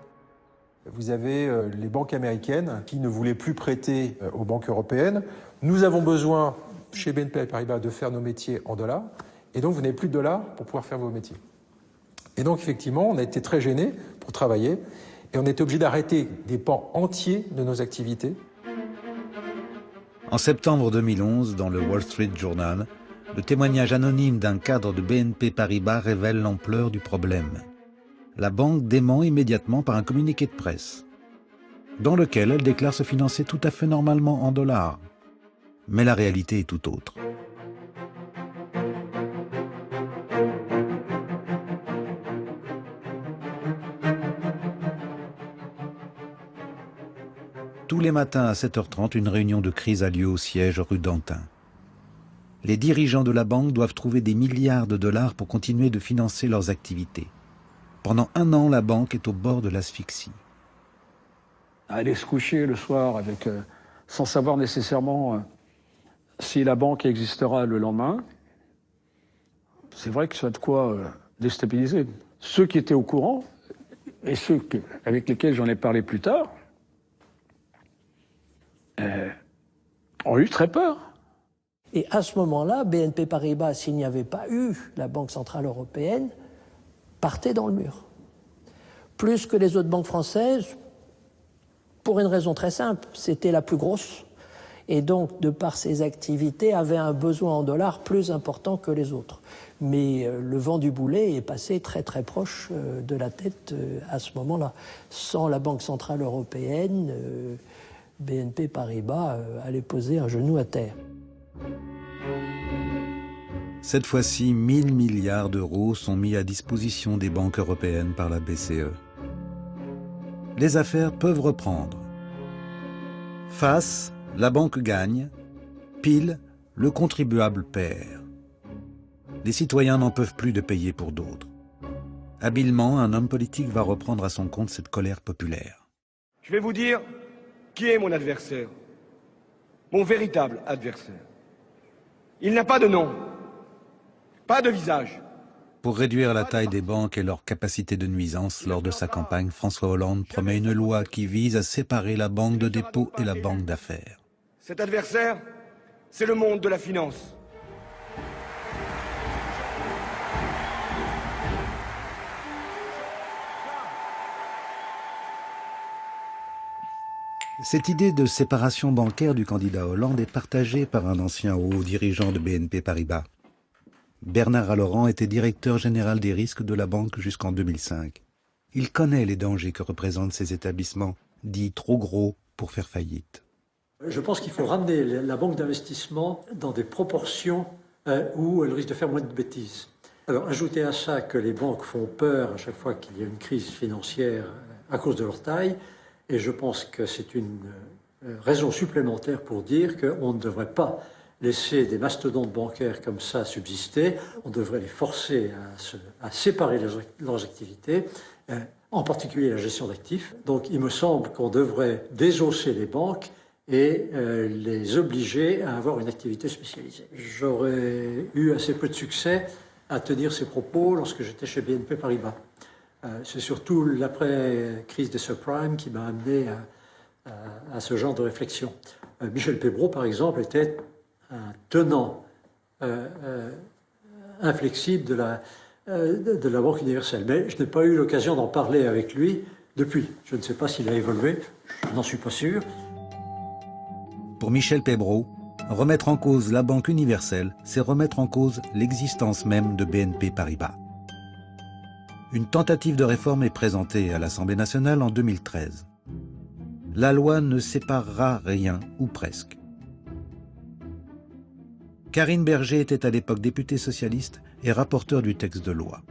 S: Vous avez les banques américaines qui ne voulaient plus prêter aux banques européennes. Nous avons besoin, chez BNP Paribas, de faire nos métiers en dollars. Et donc, vous n'avez plus de dollars pour pouvoir faire vos métiers. Et donc, effectivement, on a été très gênés pour travailler. Et on était obligé d'arrêter des pans entiers de nos activités.
A: En septembre 2011, dans le Wall Street Journal, le témoignage anonyme d'un cadre de BNP Paribas révèle l'ampleur du problème. La banque dément immédiatement par un communiqué de presse, dans lequel elle déclare se financer tout à fait normalement en dollars. Mais la réalité est tout autre. Tous les matins à 7h30, une réunion de crise a lieu au siège rue d'Antin. Les dirigeants de la banque doivent trouver des milliards de dollars pour continuer de financer leurs activités. Pendant un an, la banque est au bord de l'asphyxie.
H: Aller se coucher le soir avec, sans savoir nécessairement si la banque existera le lendemain, c'est vrai que ça a de quoi déstabiliser. Ceux qui étaient au courant, et ceux avec lesquels j'en ai parlé plus tard, ont eu très peur.
C: Et à ce moment-là, BNP Paribas, s'il n'y avait pas eu la Banque Centrale Européenne, partait dans le mur. Plus que les autres banques françaises, pour une raison très simple, c'était la plus grosse. Et donc, de par ses activités, avait un besoin en dollars plus important que les autres. Mais le vent du boulet est passé très très proche de la tête à ce moment-là. Sans la Banque Centrale Européenne, BNP Paribas allait poser un genou à terre.
A: Cette fois-ci, 1 000 milliards d'euros sont mis à disposition des banques européennes par la BCE. Les affaires peuvent reprendre. Face, la banque gagne. Pile, le contribuable perd. Les citoyens n'en peuvent plus de payer pour d'autres. Habilement, un homme politique va reprendre à son compte cette colère populaire.
J: Je vais vous dire qui est mon adversaire, mon véritable adversaire. Il n'a pas de nom, pas de visage.
A: Pour réduire la taille des banques et leur capacité de nuisance, lors de sa campagne, François Hollande promet une loi qui vise à séparer la banque de dépôt et la banque d'affaires.
J: Cet adversaire, c'est le monde de la finance.
A: Cette idée de séparation bancaire du candidat Hollande est partagée par un ancien haut dirigeant de BNP Paribas. Bernard Arlaurent était directeur général des risques de la banque jusqu'en 2005. Il connaît les dangers que représentent ces établissements dits trop gros pour faire faillite.
C: Je pense qu'il faut ramener la banque d'investissement dans des proportions où elle risque de faire moins de bêtises. Alors, ajoutez à ça que les banques font peur à chaque fois qu'il y a une crise financière à cause de leur taille, et je pense que c'est une raison supplémentaire pour dire qu'on ne devrait pas laisser des mastodontes bancaires comme ça subsister. On devrait les forcer à séparer leurs activités, en particulier la gestion d'actifs. Donc il me semble qu'on devrait désosser les banques et les obliger à avoir une activité spécialisée. J'aurais eu assez peu de succès à tenir ces propos lorsque j'étais chez BNP Paribas. C'est surtout l'après-crise des subprimes qui m'a amené à ce genre de réflexion. Michel Pébroux, par exemple, était un tenant inflexible de la Banque universelle. Mais je n'ai pas eu l'occasion d'en parler avec lui depuis. Je ne sais pas s'il a évolué, je n'en suis pas sûr.
A: Pour Michel Pébroux, remettre en cause la Banque universelle, c'est remettre en cause l'existence même de BNP Paribas. Une tentative de réforme est présentée à l'Assemblée nationale en 2013. La loi ne séparera rien, ou presque. Karine Berger était à l'époque députée socialiste et rapporteure du texte de loi.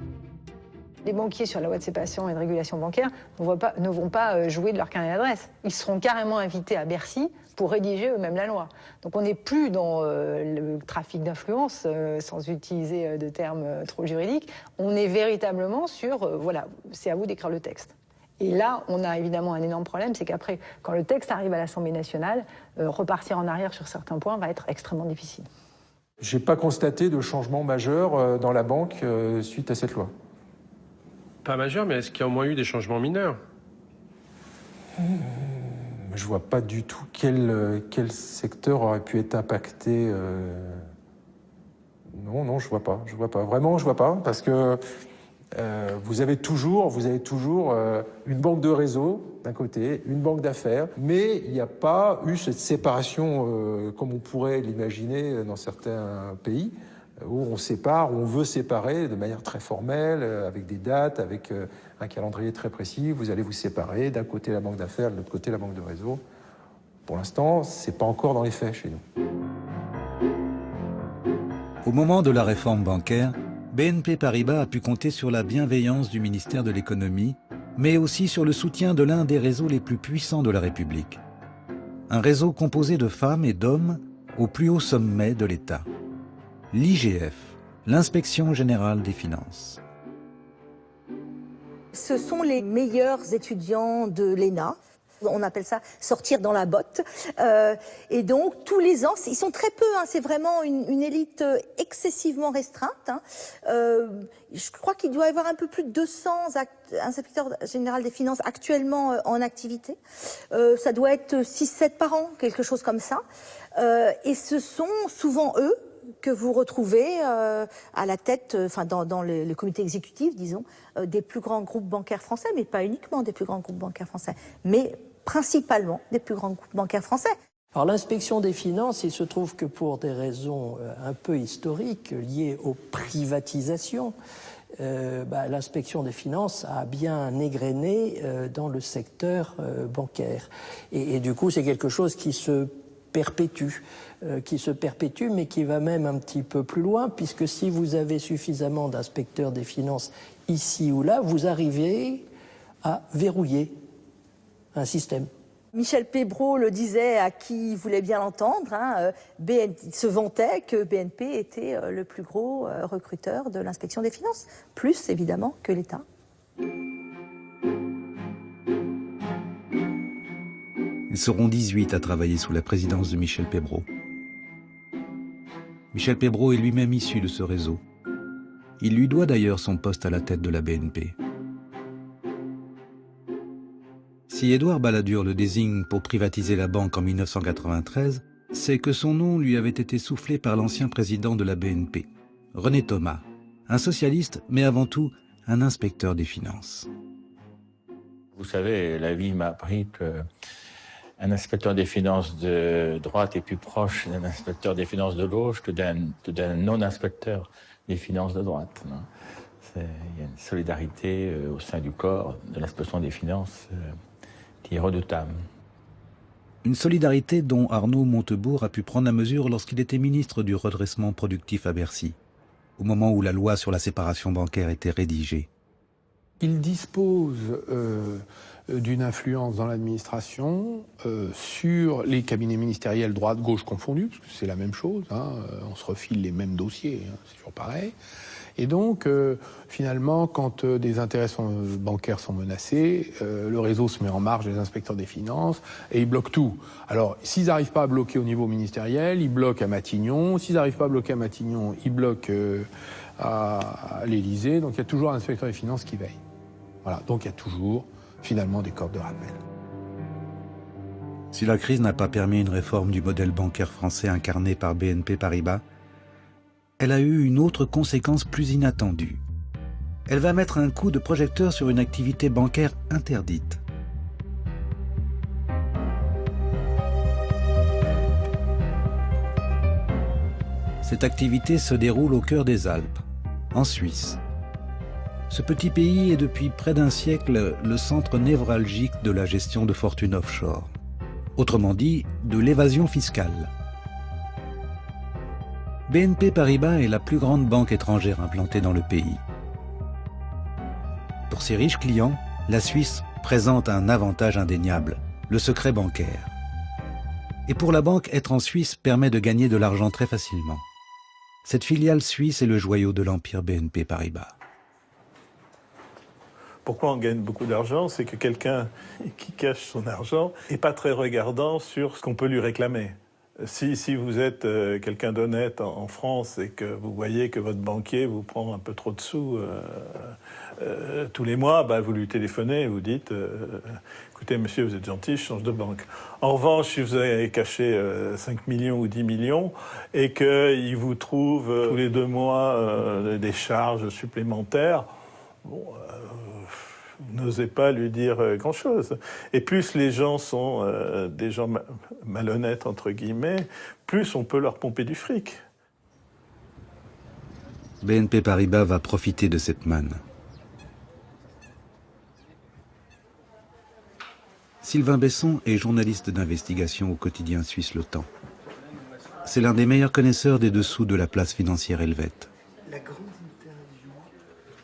W: Les banquiers sur la loi de séparation et de régulation bancaire ne vont pas jouer de leur carnet d'adresse. Ils seront carrément invités à Bercy pour rédiger eux-mêmes la loi. Donc on n'est plus dans le trafic d'influence, sans utiliser de termes trop juridiques. On est véritablement sur, voilà, c'est à vous d'écrire le texte. Et là, on a évidemment un énorme problème, c'est qu'après, quand le texte arrive à l'Assemblée nationale, repartir en arrière sur certains points va être extrêmement difficile.
S: Je n'ai pas constaté de changement majeur dans la banque suite à cette loi.
V: Pas majeur, mais est-ce qu'il y a au moins eu des changements mineurs?
S: Je vois pas du tout quel secteur aurait pu être impacté. Non, je vois pas. Vraiment, je vois pas, parce que vous avez toujours une banque de réseau d'un côté, une banque d'affaires, mais il n'y a pas eu cette séparation comme on pourrait l'imaginer dans certains pays, où on sépare, où on veut séparer de manière très formelle, avec des dates, avec un calendrier très précis. Vous allez vous séparer, d'un côté la banque d'affaires, de l'autre côté la banque de réseau. Pour l'instant, c'est pas encore dans les faits chez nous.
A: Au moment de la réforme bancaire, BNP Paribas a pu compter sur la bienveillance du ministère de l'économie, mais aussi sur le soutien de l'un des réseaux les plus puissants de la République. Un réseau composé de femmes et d'hommes au plus haut sommet de l'État. L'IGF, l'Inspection générale des finances.
N: Ce sont les meilleurs étudiants de l'ENA. On appelle ça sortir dans la botte. Et donc, tous les ans, ils sont très peu, hein, c'est vraiment une élite excessivement restreinte. Hein. Je crois qu'il doit y avoir un peu plus de 200 inspecteurs généraux des finances actuellement en activité. Ça doit être 6-7 par an, quelque chose comme ça. Et ce sont souvent eux que vous retrouvez à la tête, enfin dans le comité exécutif, disons, des plus grands groupes bancaires français, mais pas uniquement des plus grands groupes bancaires français, mais principalement des plus grands groupes bancaires français.
C: Alors l'inspection des finances, il se trouve que pour des raisons un peu historiques liées aux privatisations, l'inspection des finances a bien égrené dans le secteur bancaire. Et du coup, c'est quelque chose qui se perpétue, mais qui va même un petit peu plus loin, puisque si vous avez suffisamment d'inspecteurs des finances ici ou là, vous arrivez à verrouiller un système.
N: Michel Pébroux le disait à qui voulait bien l'entendre, hein, il se vantait que BNP était le plus gros recruteur de l'inspection des finances, plus évidemment que l'État.
A: Ils seront 18 à travailler sous la présidence de Michel Pébroux. Michel Pébroux est lui-même issu de ce réseau. Il lui doit d'ailleurs son poste à la tête de la BNP. Si Édouard Balladur le désigne pour privatiser la banque en 1993, c'est que son nom lui avait été soufflé par l'ancien président de la BNP, René Thomas, un socialiste, mais avant tout un inspecteur des finances.
I: Vous savez, la vie m'a appris que Un inspecteur des finances de droite est plus proche d'un inspecteur des finances de gauche que d'un non-inspecteur des finances de droite. Il y a une solidarité au sein du corps de l'inspection des finances qui est redoutable.
A: Une solidarité dont Arnaud Montebourg a pu prendre la mesure lorsqu'il était ministre du redressement productif à Bercy, au moment où la loi sur la séparation bancaire était rédigée.
L: Il dispose d'une influence dans l'administration sur les cabinets ministériels droite-gauche confondus, parce que c'est la même chose, on se refile les mêmes dossiers, c'est toujours pareil. Et donc, finalement, quand des intérêts bancaires sont menacés, le réseau se met en marche des inspecteurs des finances et ils bloquent tout. Alors, s'ils n'arrivent pas à bloquer au niveau ministériel, ils bloquent à Matignon. S'ils n'arrivent pas à bloquer à Matignon, ils bloquent à l'Élysée. Donc, il y a toujours un inspecteur des finances qui veille. Voilà, donc il y a toujours, finalement, des corps de rappel.
A: Si la crise n'a pas permis une réforme du modèle bancaire français incarné par BNP Paribas, elle a eu une autre conséquence plus inattendue. Elle va mettre un coup de projecteur sur une activité bancaire interdite. Cette activité se déroule au cœur des Alpes, en Suisse. Ce petit pays est depuis près d'un siècle le centre névralgique de la gestion de fortunes offshore. Autrement dit, de l'évasion fiscale. BNP Paribas est la plus grande banque étrangère implantée dans le pays. Pour ses riches clients, la Suisse présente un avantage indéniable, le secret bancaire. Et pour la banque, être en Suisse permet de gagner de l'argent très facilement. Cette filiale suisse est le joyau de l'empire BNP Paribas.
O: Pourquoi on gagne beaucoup d'argent? C'est que quelqu'un qui cache son argent n'est pas très regardant sur ce qu'on peut lui réclamer. Si vous êtes quelqu'un d'honnête en France et que vous voyez que votre banquier vous prend un peu trop de sous tous les mois, vous lui téléphonez et vous dites écoutez monsieur, vous êtes gentil, je change de banque. En revanche, si vous avez caché 5 millions ou 10 millions et qu'il vous trouve tous les 2 mois des charges supplémentaires, vous n'osez pas lui dire grand-chose. Et plus les gens sont des gens malhonnêtes, entre guillemets, plus on peut leur pomper du fric.
A: BNP Paribas va profiter de cette manne. Sylvain Besson est journaliste d'investigation au quotidien suisse Le Temps. C'est l'un des meilleurs connaisseurs des dessous de la place financière helvète.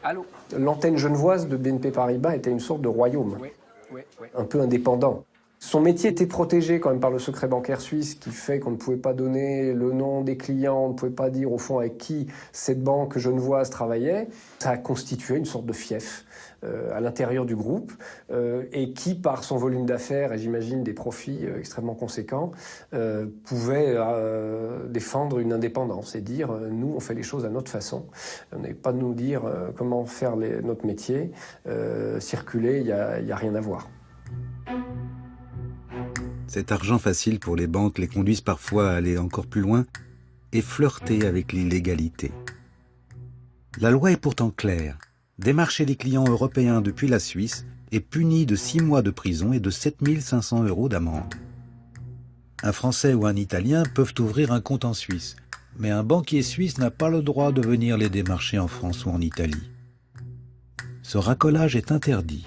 P: Allô ? L'antenne genevoise de BNP Paribas était une sorte de royaume, un peu indépendant. Son métier était protégé quand même par le secret bancaire suisse, qui fait qu'on ne pouvait pas donner le nom des clients, on ne pouvait pas dire au fond avec qui cette banque genevoise travaillait. Ça a constitué une sorte de fief à l'intérieur du groupe et qui, par son volume d'affaires et j'imagine des profits extrêmement conséquents, pouvait défendre une indépendance et dire nous on fait les choses à notre façon. On n'est pas de nous dire comment faire notre métier, circuler, il n'y a rien à voir.
A: Cet argent facile pour les banques les conduisent parfois à aller encore plus loin et flirter avec l'illégalité. La loi est pourtant claire. Démarcher les clients européens depuis la Suisse est puni de 6 mois de prison et de 7 500 € d'amende. Un Français ou un Italien peuvent ouvrir un compte en Suisse, mais un banquier suisse n'a pas le droit de venir les démarcher en France ou en Italie. Ce racolage est interdit.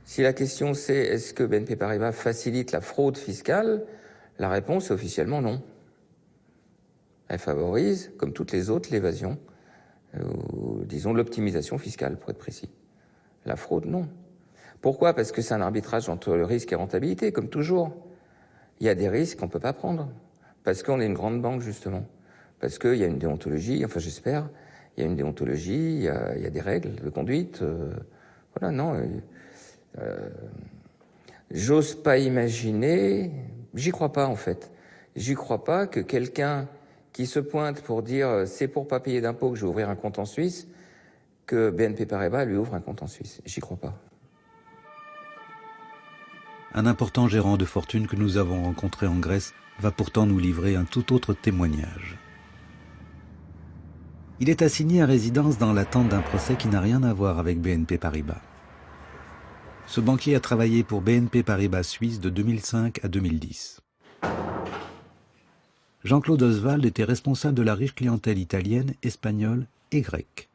U: Si la question c'est est-ce que BNP Paribas facilite la fraude fiscale, la réponse est officiellement non. Elle favorise, comme toutes les autres, l'évasion, ou disons l'optimisation fiscale pour être précis. La fraude, non. Pourquoi ? Parce que c'est un arbitrage entre le risque et rentabilité, comme toujours. Il y a des risques qu'on ne peut pas prendre, parce qu'on est une grande banque, justement. Parce qu'il y a une déontologie, enfin j'espère, il y a une déontologie, il y a des règles de conduite. Voilà, non... j'ose pas imaginer, j'y crois pas en fait, j'y crois pas que quelqu'un qui se pointe pour dire c'est pour pas payer d'impôts que je vais ouvrir un compte en Suisse, que BNP Paribas lui ouvre un compte en Suisse. J'y crois pas.
A: Un important gérant de fortune que nous avons rencontré en Grèce va pourtant nous livrer un tout autre témoignage. Il est assigné à résidence dans l'attente d'un procès qui n'a rien à voir avec BNP Paribas. Ce banquier a travaillé pour BNP Paribas Suisse de 2005 à 2010. Jean-Claude Oswald était responsable de la riche clientèle italienne, espagnole et grecque.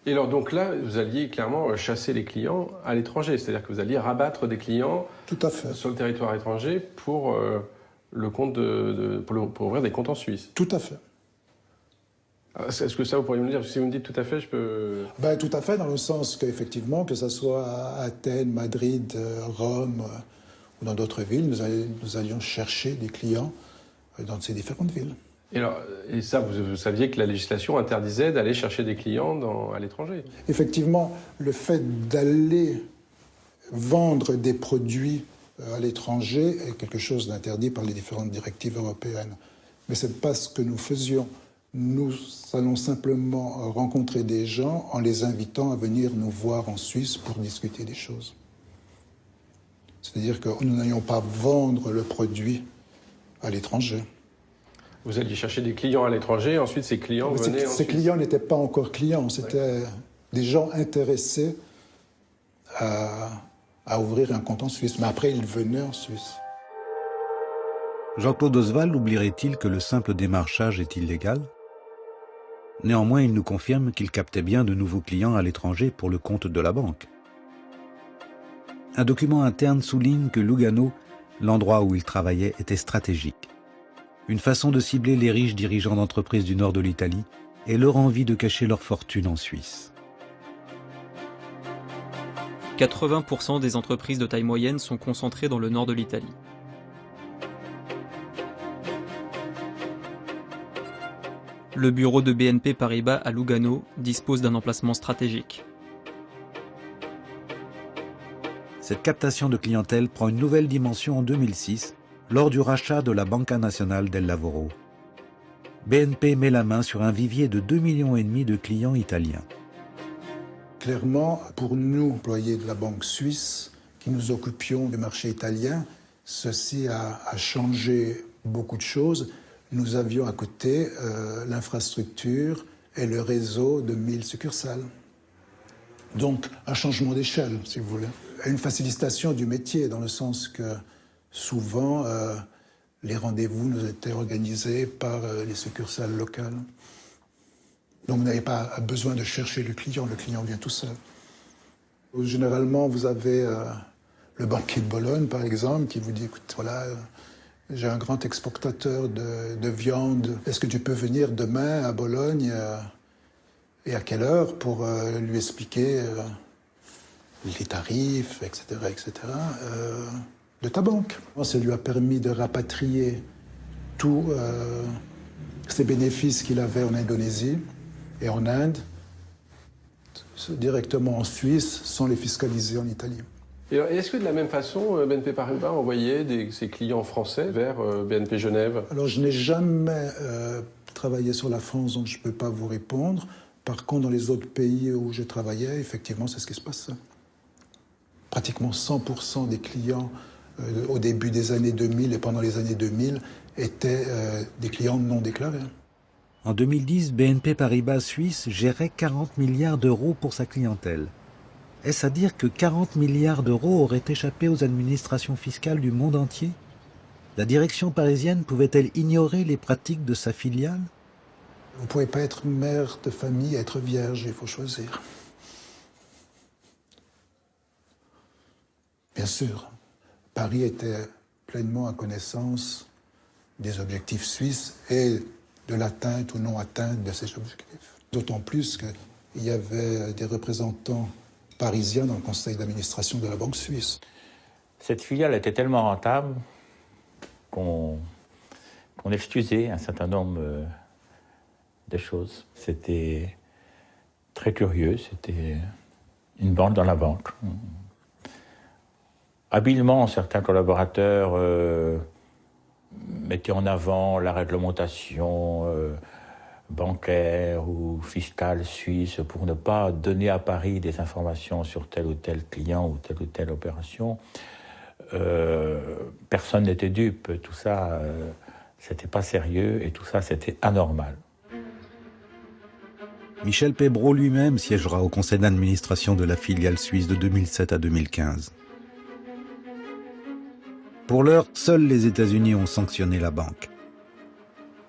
Q: Et alors donc là, vous alliez clairement chasser les clients à l'étranger, c'est-à-dire que vous alliez rabattre des clients
R: Tout à fait.
Q: Sur le territoire étranger pour, le compte pour ouvrir des comptes en Suisse.
R: Tout à fait.
Q: Est-ce que ça, vous pourriez me dire, si vous me dites tout à fait, je peux...
R: Tout à fait, dans le sens qu'effectivement, que ce soit à Athènes, Madrid, Rome ou dans d'autres villes, nous allions chercher des clients dans ces différentes villes.
Q: Et ça, vous saviez que la législation interdisait d'aller chercher des clients à l'étranger?
R: Effectivement, le fait d'aller vendre des produits à l'étranger est quelque chose d'interdit par les différentes directives européennes. Mais ce n'est pas ce que nous faisions. Nous allons simplement rencontrer des gens en les invitant à venir nous voir en Suisse pour discuter des choses. C'est-à-dire que nous n'allions pas vendre le produit à l'étranger.
Q: Vous alliez chercher des clients à l'étranger, ensuite ces clients venaient en Suisse.
R: Ces clients n'étaient pas encore clients, c'était des gens intéressés à ouvrir un compte en Suisse. Mais après, ils venaient en Suisse.
A: Jean-Claude Oswald oublierait-il que le simple démarchage est illégal? Néanmoins, il nous confirme qu'il captait bien de nouveaux clients à l'étranger pour le compte de la banque. Un document interne souligne que Lugano, l'endroit où il travaillait, était stratégique. Une façon de cibler les riches dirigeants d'entreprises du nord de l'Italie et leur envie de cacher leur fortune en Suisse.
T: 80% des entreprises de taille moyenne sont concentrées dans le nord de l'Italie. Le bureau de BNP Paribas à Lugano dispose d'un emplacement stratégique.
A: Cette captation de clientèle prend une nouvelle dimension en 2006 lors du rachat de la Banca Nazionale del Lavoro. BNP met la main sur un vivier de 2,5 millions de clients italiens.
R: Clairement, pour nous, employés de la banque suisse, qui nous occupions du marché italien, ceci a changé beaucoup de choses. Nous avions à côté l'infrastructure et le réseau de 1000 succursales. Donc, un changement d'échelle, si vous voulez. Une facilitation du métier, dans le sens que souvent, les rendez-vous nous étaient organisés par les succursales locales. Donc, vous n'avez pas besoin de chercher le client vient tout seul. Généralement, vous avez le banquier de Bologne, par exemple, qui vous dit, écoute, voilà, j'ai un grand exportateur de viande, est-ce que tu peux venir demain à Bologne et à quelle heure pour lui expliquer les tarifs, etc., de ta banque. Ça lui a permis de rapatrier tous ces bénéfices qu'il avait en Indonésie et en Inde directement en Suisse sans les fiscaliser en Italie.
Q: Et est-ce que de la même façon, BNP Paribas envoyait ses clients français vers BNP Genève?
R: Alors je n'ai jamais travaillé sur la France, donc je ne peux pas vous répondre. Par contre, dans les autres pays où je travaillais, effectivement, c'est ce qui se passe. Pratiquement 100% des clients au début des années 2000 et pendant les années 2000 étaient des clients non déclarés.
A: En 2010, BNP Paribas Suisse gérait 40 milliards d'euros pour sa clientèle. Est-ce à dire que 40 milliards d'euros auraient échappé aux administrations fiscales du monde entier? La direction parisienne pouvait-elle ignorer les pratiques de sa filiale?
R: Vous ne pouvez pas être mère de famille et être vierge, il faut choisir. Bien sûr, Paris était pleinement à connaissance des objectifs suisses et de l'atteinte ou non atteinte de ces objectifs. D'autant plus qu'il y avait des représentants parisiens dans le conseil d'administration de la Banque suisse.
I: Cette filiale était tellement rentable qu'on excusait un certain nombre de choses. C'était très curieux, c'était une banque dans la banque. Habilement, certains collaborateurs mettaient en avant la réglementation bancaire ou fiscale suisse pour ne pas donner à Paris des informations sur tel ou tel client ou telle opération. Personne n'était dupe, tout ça, c'était pas sérieux et tout ça, c'était anormal.
A: Michel Peybraud lui-même siégera au conseil d'administration de la filiale suisse de 2007 à 2015. Pour l'heure, seuls les États-Unis ont sanctionné la banque.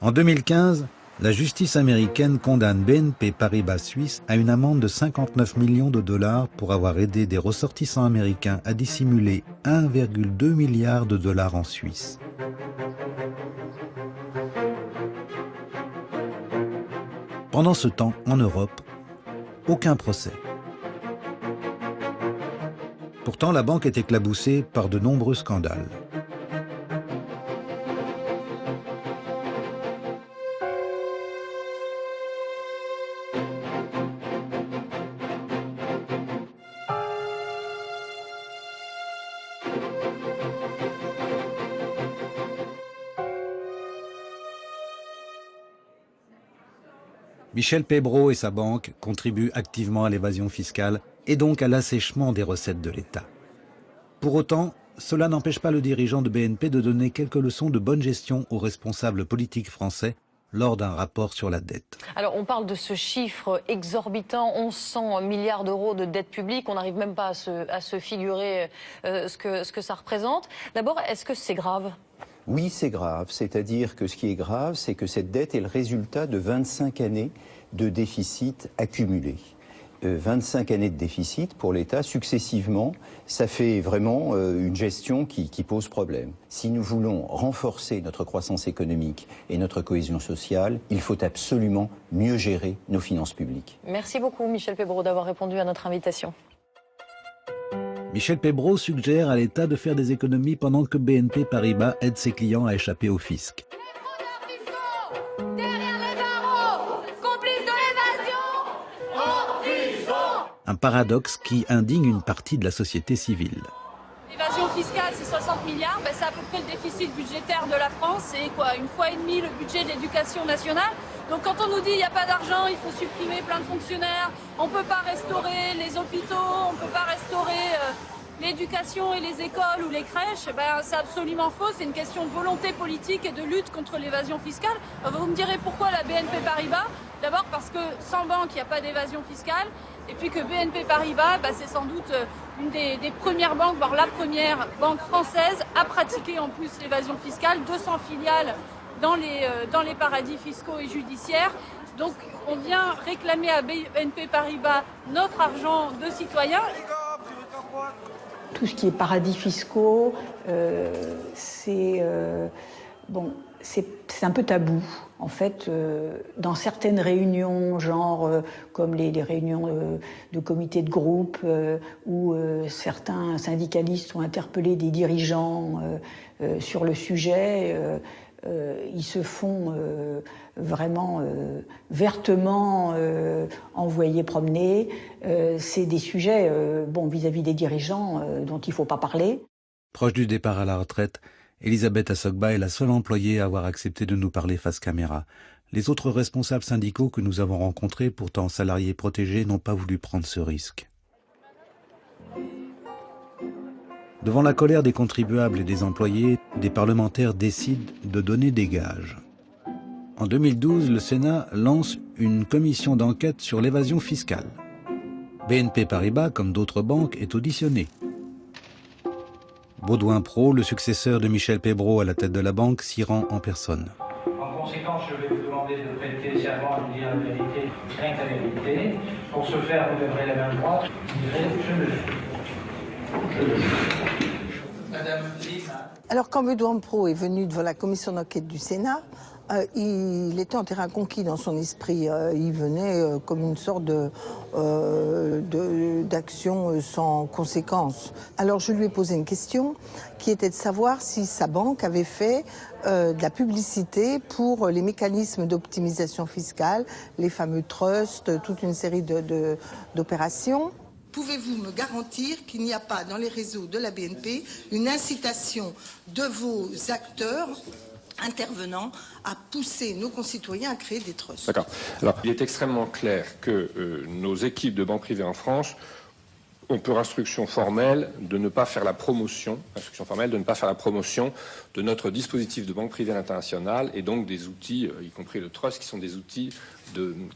A: En 2015, la justice américaine condamne BNP Paribas Suisse à une amende de 59 millions de dollars pour avoir aidé des ressortissants américains à dissimuler 1,2 milliard de dollars en Suisse. Pendant ce temps, en Europe, aucun procès. Pourtant, la banque est éclaboussée par de nombreux scandales. Michel Peybraud et sa banque contribuent activement à l'évasion fiscale et donc à l'assèchement des recettes de l'État. Pour autant, cela n'empêche pas le dirigeant de BNP de donner quelques leçons de bonne gestion aux responsables politiques français lors d'un rapport sur la dette.
B: Alors on parle de ce chiffre exorbitant, 1100 milliards d'euros de dette publique, on n'arrive même pas à se figurer ce que ça représente. D'abord, est-ce que c'est grave ?
D: Oui, c'est grave. C'est-à-dire que ce qui est grave, c'est que cette dette est le résultat de 25 années de déficit accumulé. 25 années de déficit pour l'État successivement, ça fait vraiment une gestion qui pose problème. Si nous voulons renforcer notre croissance économique et notre cohésion sociale, il faut absolument mieux gérer nos finances publiques.
B: Merci beaucoup Michel Peybraud d'avoir répondu à notre invitation.
A: Michel Peybraud suggère à l'État de faire des économies pendant que BNP Paribas aide ses clients à échapper au fisc. Un paradoxe qui indigne une partie de la société civile.
E: L'évasion fiscale, c'est 60 milliards, c'est à peu près le déficit budgétaire de la France, c'est quoi, une fois et demie le budget de l'éducation nationale. Donc quand on nous dit il n'y a pas d'argent, il faut supprimer plein de fonctionnaires, on ne peut pas restaurer les hôpitaux, on ne peut pas restaurer l'éducation et les écoles ou les crèches, c'est absolument faux, c'est une question de volonté politique et de lutte contre l'évasion fiscale. Vous me direz pourquoi la BNP Paribas? D'abord parce que sans banque, il n'y a pas d'évasion fiscale, et puis que BNP Paribas, c'est sans doute une des premières banques, voire la première banque française à pratiquer en plus l'évasion fiscale, 200 filiales dans les paradis fiscaux et judiciaires. Donc on vient réclamer à BNP Paribas notre argent de citoyens.
W: Tout ce qui est paradis fiscaux, c'est un peu tabou. En fait, dans certaines réunions, genre comme les réunions de comités de groupe, où certains syndicalistes ont interpellé des dirigeants sur le sujet, ils se font vraiment vertement envoyer promener. C'est des sujets, vis-à-vis des dirigeants, dont il ne faut pas parler.
A: Proche du départ à la retraite, Elisabeth Assogba est la seule employée à avoir accepté de nous parler face caméra. Les autres responsables syndicaux que nous avons rencontrés, pourtant salariés protégés, n'ont pas voulu prendre ce risque. Devant la colère des contribuables et des employés, des parlementaires décident de donner des gages. En 2012, le Sénat lance une commission d'enquête sur l'évasion fiscale. BNP Paribas, comme d'autres banques, est auditionné. Baudouin Pro, le successeur de Michel Peybraud à la tête de la banque, s'y rend en personne.
X: En conséquence, je vais vous demander de prêter serment à nous dire la vérité, rien que la vérité. Pour ce faire, vous devrez la main droite. Vous direz, je le fais. Madame Lima.
Y: Alors, quand Baudouin Pro est venu devant la commission d'enquête du Sénat, il était en terrain conquis dans son esprit. Il venait comme une sorte d'action sans conséquence. Alors je lui ai posé une question qui était de savoir si sa banque avait fait de la publicité pour les mécanismes d'optimisation fiscale, les fameux trusts, toute une série d'opérations. Pouvez-vous me garantir qu'il n'y a pas dans les réseaux de la BNP une incitation de vos acteurs intervenants à pousser nos concitoyens à créer des trusts?
G: D'accord. Alors, il est extrêmement clair que nos équipes de banque privée en France On peut instruction formelle de ne pas faire la promotion, de notre dispositif de banque privée internationale et donc des outils, y compris le trust, qui sont des outils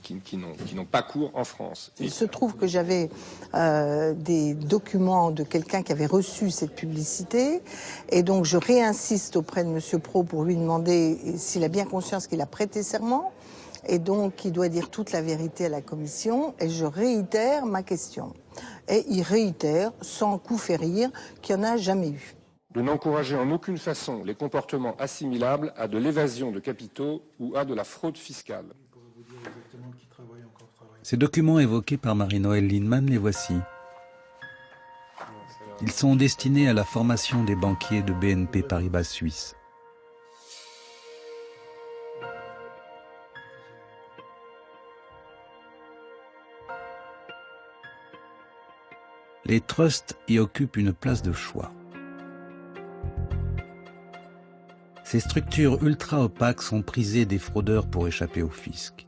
G: qui n'ont pas cours en France.
Y: Il se trouve que j'avais des documents de quelqu'un qui avait reçu cette publicité et donc je réinsiste auprès de M. Pro pour lui demander s'il a bien conscience qu'il a prêté serment et donc il doit dire toute la vérité à la commission et je réitère ma question. Et il réitère, sans coup férir, qu'il n'y en a jamais eu.
G: De n'encourager en aucune façon les comportements assimilables à de l'évasion de capitaux ou à de la fraude fiscale.
A: Ces documents évoqués par Marie-Noëlle Lienemann, les voici. Ils sont destinés à la formation des banquiers de BNP Paribas Suisse. Les trusts y occupent une place de choix. Ces structures ultra-opaques sont prisées des fraudeurs pour échapper au fisc.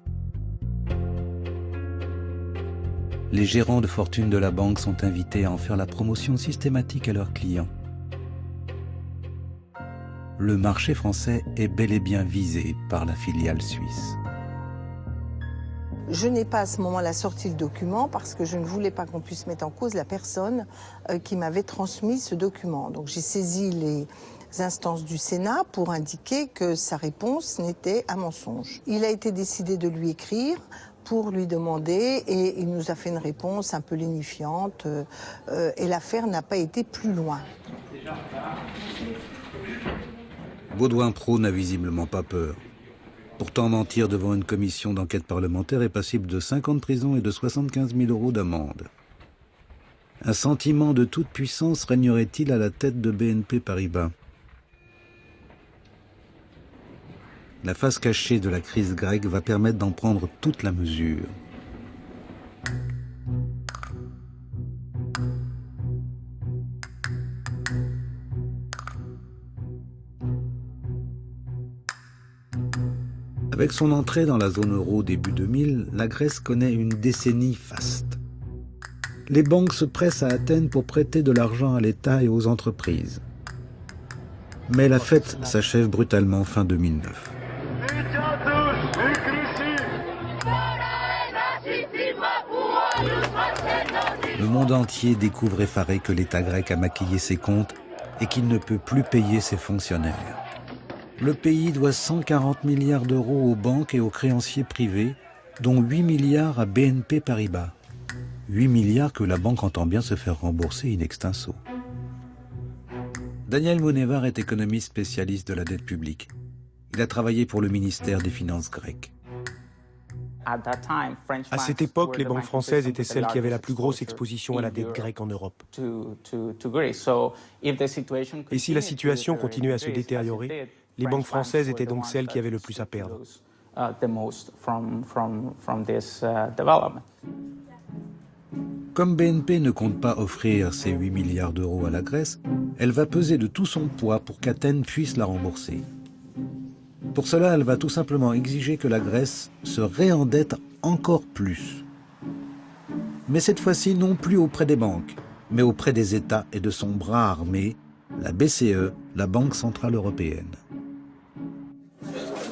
A: Les gérants de fortune de la banque sont invités à en faire la promotion systématique à leurs clients. Le marché français est bel et bien visé par la filiale suisse.
Y: Je n'ai pas à ce moment-là sorti le document parce que je ne voulais pas qu'on puisse mettre en cause la personne qui m'avait transmis ce document. Donc j'ai saisi les instances du Sénat pour indiquer que sa réponse n'était un mensonge. Il a été décidé de lui écrire pour lui demander et il nous a fait une réponse un peu lénifiante et l'affaire n'a pas été plus loin.
A: Baudouin Pro n'a visiblement pas peur. Pourtant, mentir devant une commission d'enquête parlementaire est passible de 5 ans de prison et de 75 000 € d'amende. Un sentiment de toute puissance régnerait-il à la tête de BNP Paribas? La face cachée de la crise grecque va permettre d'en prendre toute la mesure. Avec son entrée dans la zone euro début 2000, la Grèce connaît une décennie faste. Les banques se pressent à Athènes pour prêter de l'argent à l'État et aux entreprises. Mais la fête s'achève brutalement fin 2009. Le monde entier découvre effaré que l'État grec a maquillé ses comptes et qu'il ne peut plus payer ses fonctionnaires. Le pays doit 140 milliards d'euros aux banques et aux créanciers privés, dont 8 milliards à BNP Paribas. 8 milliards que la banque entend bien se faire rembourser in extenso. Daniel Monevar est économiste spécialiste de la dette publique. Il a travaillé pour le ministère des Finances grec.
F: À cette époque, les banques françaises étaient celles qui avaient la plus grosse exposition à la dette grecque en Europe. Et si la situation continuait à se détériorer, les banques françaises étaient donc celles qui avaient le plus à perdre.
A: Comme BNP ne compte pas offrir ces 8 milliards d'euros à la Grèce, elle va peser de tout son poids pour qu'Athènes puisse la rembourser. Pour cela, elle va tout simplement exiger que la Grèce se réendette encore plus. Mais cette fois-ci, non plus auprès des banques, mais auprès des États et de son bras armé, la BCE, la Banque Centrale Européenne.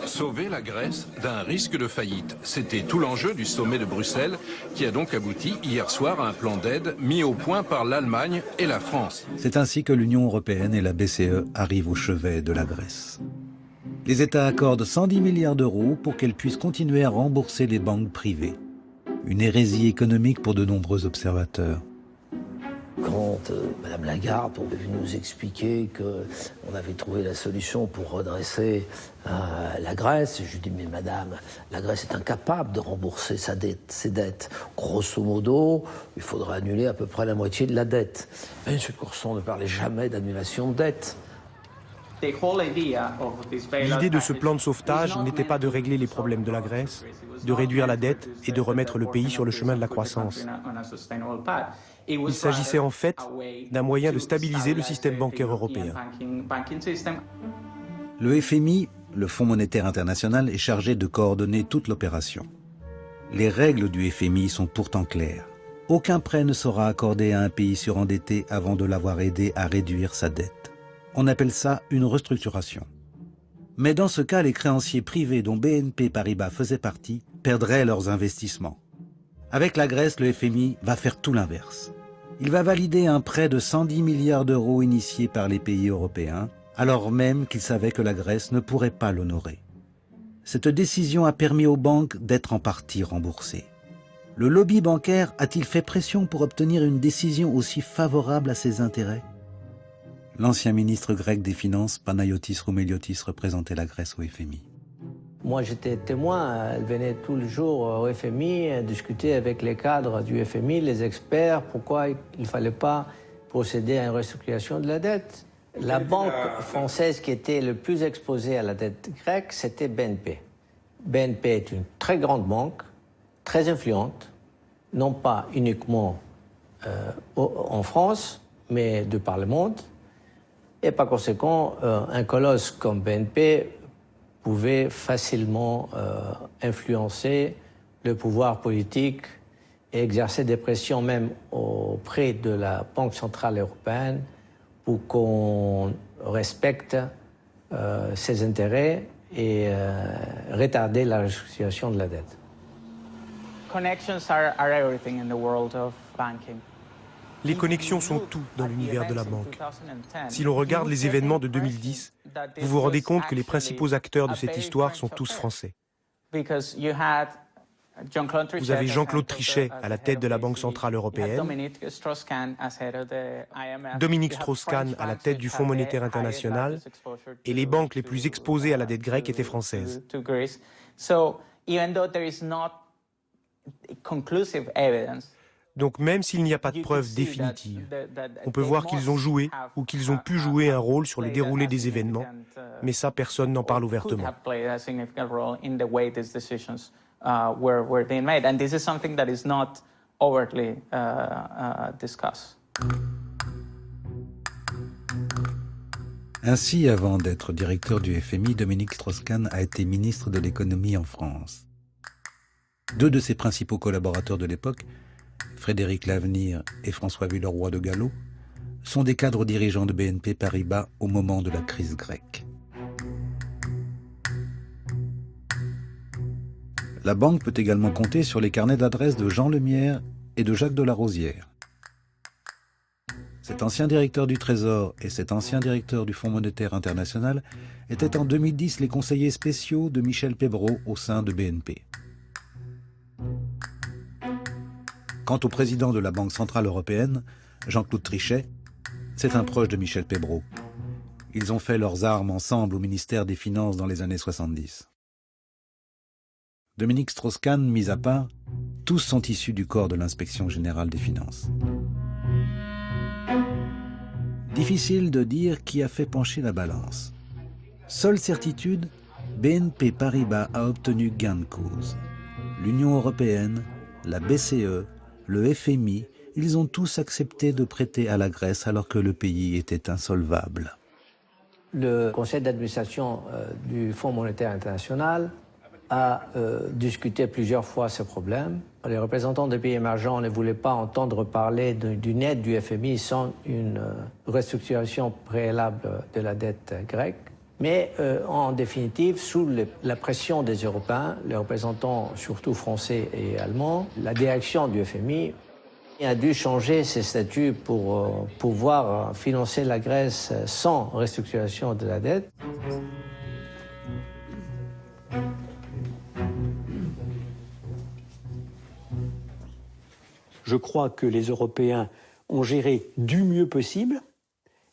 H: Sauver la Grèce d'un risque de faillite. C'était tout l'enjeu du sommet de Bruxelles, qui a donc abouti hier soir à un plan d'aide mis au point par l'Allemagne et la France.
A: C'est ainsi que l'Union européenne et la BCE arrivent au chevet de la Grèce. Les États accordent 110 milliards d'euros pour qu'elle puisse continuer à rembourser les banques privées. Une hérésie économique pour de nombreux observateurs.
J: Quand Mme Lagarde est venue nous expliquer qu'on avait trouvé la solution pour redresser la Grèce, je lui dis mais madame, la Grèce est incapable de rembourser ses dettes. Grosso modo, il faudrait annuler à peu près la moitié de la dette. Mais M. Courson ne parlait jamais d'annulation de dette.
F: L'idée de ce plan de sauvetage n'était pas de régler les problèmes de la Grèce, de réduire la dette et de remettre le pays sur le chemin de la croissance. Il s'agissait en fait d'un moyen de stabiliser le système bancaire européen.
A: Le FMI, le Fonds monétaire international, est chargé de coordonner toute l'opération. Les règles du FMI sont pourtant claires. Aucun prêt ne sera accordé à un pays surendetté avant de l'avoir aidé à réduire sa dette. On appelle ça une restructuration. Mais dans ce cas, les créanciers privés dont BNP Paribas faisait partie perdraient leurs investissements. Avec la Grèce, le FMI va faire tout l'inverse. Il va valider un prêt de 110 milliards d'euros initié par les pays européens, alors même qu'il savait que la Grèce ne pourrait pas l'honorer. Cette décision a permis aux banques d'être en partie remboursées. Le lobby bancaire a-t-il fait pression pour obtenir une décision aussi favorable à ses intérêts? L'ancien ministre grec des Finances, Panayotis Roumeliotis, représentait la Grèce au FMI.
J: Moi, j'étais témoin. Elle venait tous les jours au FMI discuter avec les cadres du FMI, les experts, pourquoi il ne fallait pas procéder à une restructuration de la dette. La banque française qui était le plus exposée à la dette grecque, c'était BNP. BNP est une très grande banque, très influente, non pas uniquement en France, mais de par le monde. Et par conséquent, un colosse comme BNP pouvait facilement influencer le pouvoir politique et exercer des pressions même auprès de la Banque centrale européenne pour qu'on respecte ses intérêts et retarder la restructuration de la dette.
F: Les connexions sont tout dans l'univers de la banque. Si l'on regarde les événements de 2010, vous vous rendez compte que les principaux acteurs de cette histoire sont tous français. Vous avez Jean-Claude Trichet à la tête de la Banque centrale européenne, Dominique Strauss-Kahn à la tête du Fonds monétaire international, et les banques les plus exposées à la dette grecque étaient françaises. Donc même s'il n'y a pas de preuves définitives, on peut voir qu'ils ont joué ou qu'ils ont pu jouer un rôle sur le déroulé des événements, mais ça, personne n'en parle ouvertement.
A: Ainsi, avant d'être directeur du FMI, Dominique Strauss-Kahn a été ministre de l'économie en France. Deux de ses principaux collaborateurs de l'époque, Frédéric Lavenir et François Villeroy de Galhau, sont des cadres dirigeants de BNP Paribas au moment de la crise grecque. La banque peut également compter sur les carnets d'adresses de Jean Lemierre et de Jacques Delarosière. Cet ancien directeur du Trésor et cet ancien directeur du Fonds monétaire international étaient en 2010 les conseillers spéciaux de Michel Pébroux au sein de BNP. Quant au président de la Banque centrale européenne, Jean-Claude Trichet, c'est un proche de Michel Pébroux. Ils ont fait leurs armes ensemble au ministère des Finances dans les années 70. Dominique Strauss-Kahn, mis à part, tous sont issus du corps de l'Inspection générale des finances. Difficile de dire qui a fait pencher la balance. Seule certitude, BNP Paribas a obtenu gain de cause. L'Union européenne, la BCE, le FMI, ils ont tous accepté de prêter à la Grèce alors que le pays était insolvable.
J: Le conseil d'administration du Fonds monétaire international a discuté plusieurs fois ce problème. Les représentants des pays émergents ne voulaient pas entendre parler d'une aide du FMI sans une restructuration préalable de la dette grecque. Mais en définitive, sous la pression des Européens, les représentants surtout français et allemands, la direction du FMI a dû changer ses statuts pour pouvoir financer la Grèce sans restructuration de la dette.
C: Je crois que les Européens ont géré du mieux possible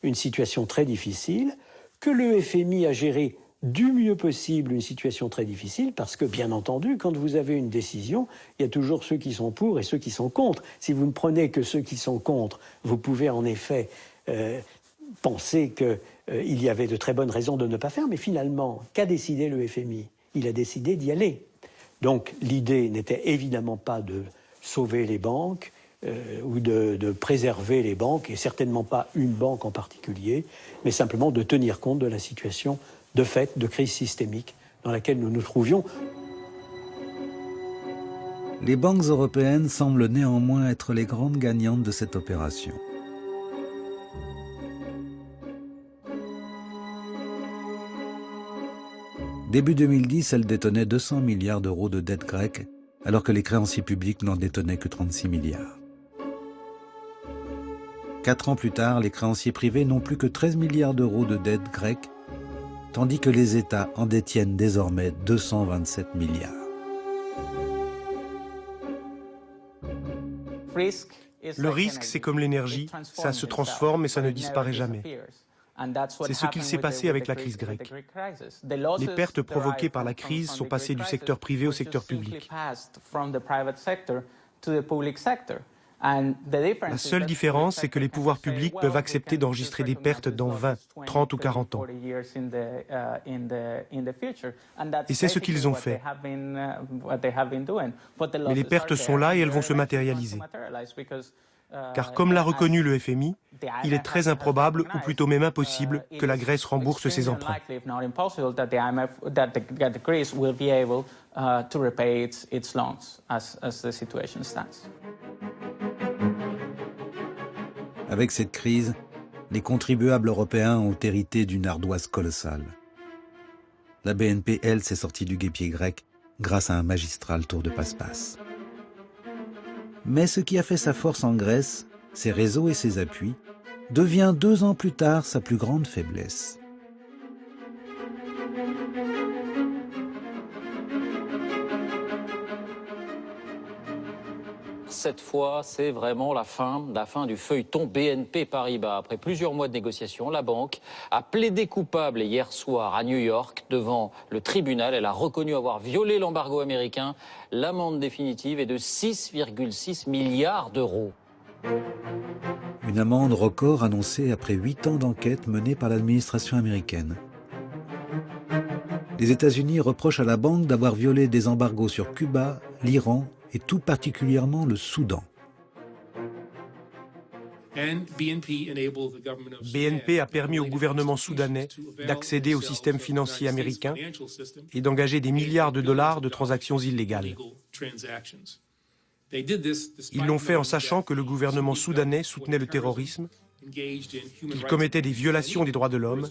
C: une situation très difficile, que le FMI a géré du mieux possible une situation très difficile, parce que, bien entendu, quand vous avez une décision, il y a toujours ceux qui sont pour et ceux qui sont contre. Si vous ne prenez que ceux qui sont contre, vous pouvez en effet penser qu'il y avait de très bonnes raisons de ne pas faire, mais finalement, qu'a décidé le FMI? Il a décidé d'y aller. Donc l'idée n'était évidemment pas de sauver les banques, ou de préserver les banques, et certainement pas une banque en particulier, mais simplement de tenir compte de la situation de fait de crise systémique dans laquelle nous nous trouvions.
A: Les banques européennes semblent néanmoins être les grandes gagnantes de cette opération. Début 2010, elles détenaient 200 milliards d'euros de dette grecque, alors que les créanciers publics n'en détenaient que 36 milliards. 4 ans plus tard, les créanciers privés n'ont plus que 13 milliards d'euros de dette grecque, tandis que les États en détiennent désormais 227 milliards.
F: Le risque, c'est comme l'énergie, ça se transforme et ça ne disparaît jamais. C'est ce qu'il s'est passé avec la crise grecque. Les pertes provoquées par la crise sont passées du secteur privé au secteur public. La seule différence, c'est que les pouvoirs publics peuvent accepter d'enregistrer des pertes dans 20, 30 ou 40 ans. Et c'est ce qu'ils ont fait. Mais les pertes sont là et elles vont se matérialiser. Car comme l'a reconnu le FMI, il est très improbable, ou plutôt même impossible, que la Grèce rembourse ses emprunts.
A: Avec cette crise, les contribuables européens ont hérité d'une ardoise colossale. La BNP, elle, s'est sortie du guêpier grec grâce à un magistral tour de passe-passe. Mais ce qui a fait sa force en Grèce, ses réseaux et ses appuis, devient 2 ans plus tard sa plus grande faiblesse.
K: Cette fois, c'est vraiment la fin du feuilleton BNP Paribas. Après plusieurs mois de négociations, la banque a plaidé coupable hier soir à New York devant le tribunal. Elle a reconnu avoir violé l'embargo américain. L'amende définitive est de 6,6 milliards d'euros.
A: Une amende record annoncée après 8 ans d'enquête menée par l'administration américaine. Les États-Unis reprochent à la banque d'avoir violé des embargos sur Cuba, l'Iran et tout particulièrement le Soudan.
F: BNP a permis au gouvernement soudanais d'accéder au système financier américain et d'engager des milliards de dollars de transactions illégales. Ils l'ont fait en sachant que le gouvernement soudanais soutenait le terrorisme, qu'il commettait des violations des droits de l'homme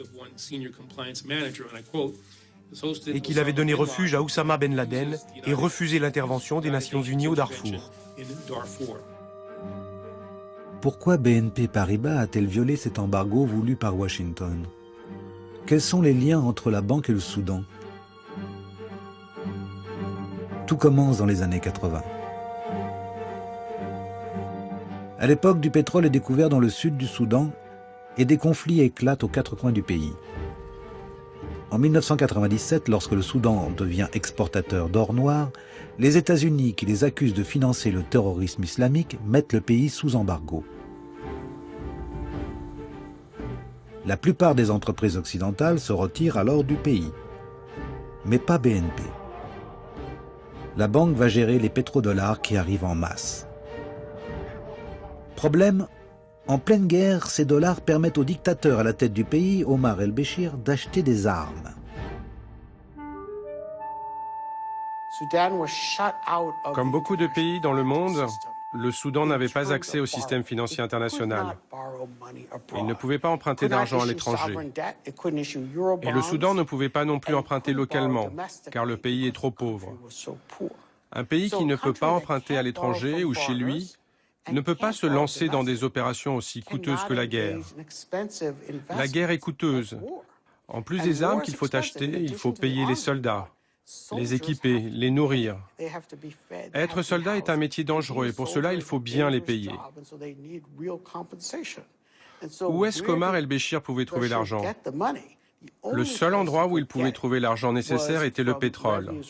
F: et qu'il avait donné refuge à Oussama Ben Laden et refusé l'intervention des Nations Unies au Darfour.
A: Pourquoi BNP Paribas a-t-elle violé cet embargo voulu par Washington? Quels sont les liens entre la banque et le Soudan? Tout commence dans les années 80. À l'époque, du pétrole est découvert dans le sud du Soudan et des conflits éclatent aux 4 coins du pays. En 1997, lorsque le Soudan devient exportateur d'or noir, les États-Unis, qui les accusent de financer le terrorisme islamique, mettent le pays sous embargo. La plupart des entreprises occidentales se retirent alors du pays, mais pas BNP. La banque va gérer les pétrodollars qui arrivent en masse. Problème, en pleine guerre, ces dollars permettent au dictateur à la tête du pays, Omar el-Béchir, d'acheter des armes.
G: Comme beaucoup de pays dans le monde, le Soudan n'avait pas accès au système financier international. Il ne pouvait pas emprunter d'argent à l'étranger. Et le Soudan ne pouvait pas non plus emprunter localement, car le pays est trop pauvre. Un pays qui ne peut pas emprunter à l'étranger ou chez lui ne peut pas se lancer dans des opérations aussi coûteuses que la guerre. La guerre est coûteuse. En plus des armes qu'il faut acheter, il faut payer les soldats, les équiper, les nourrir. Être soldat est un métier dangereux et pour cela, il faut bien les payer. Où est-ce qu'Omar el-Béchir pouvait trouver l'argent? Le seul endroit où il pouvait trouver l'argent nécessaire était le pétrole.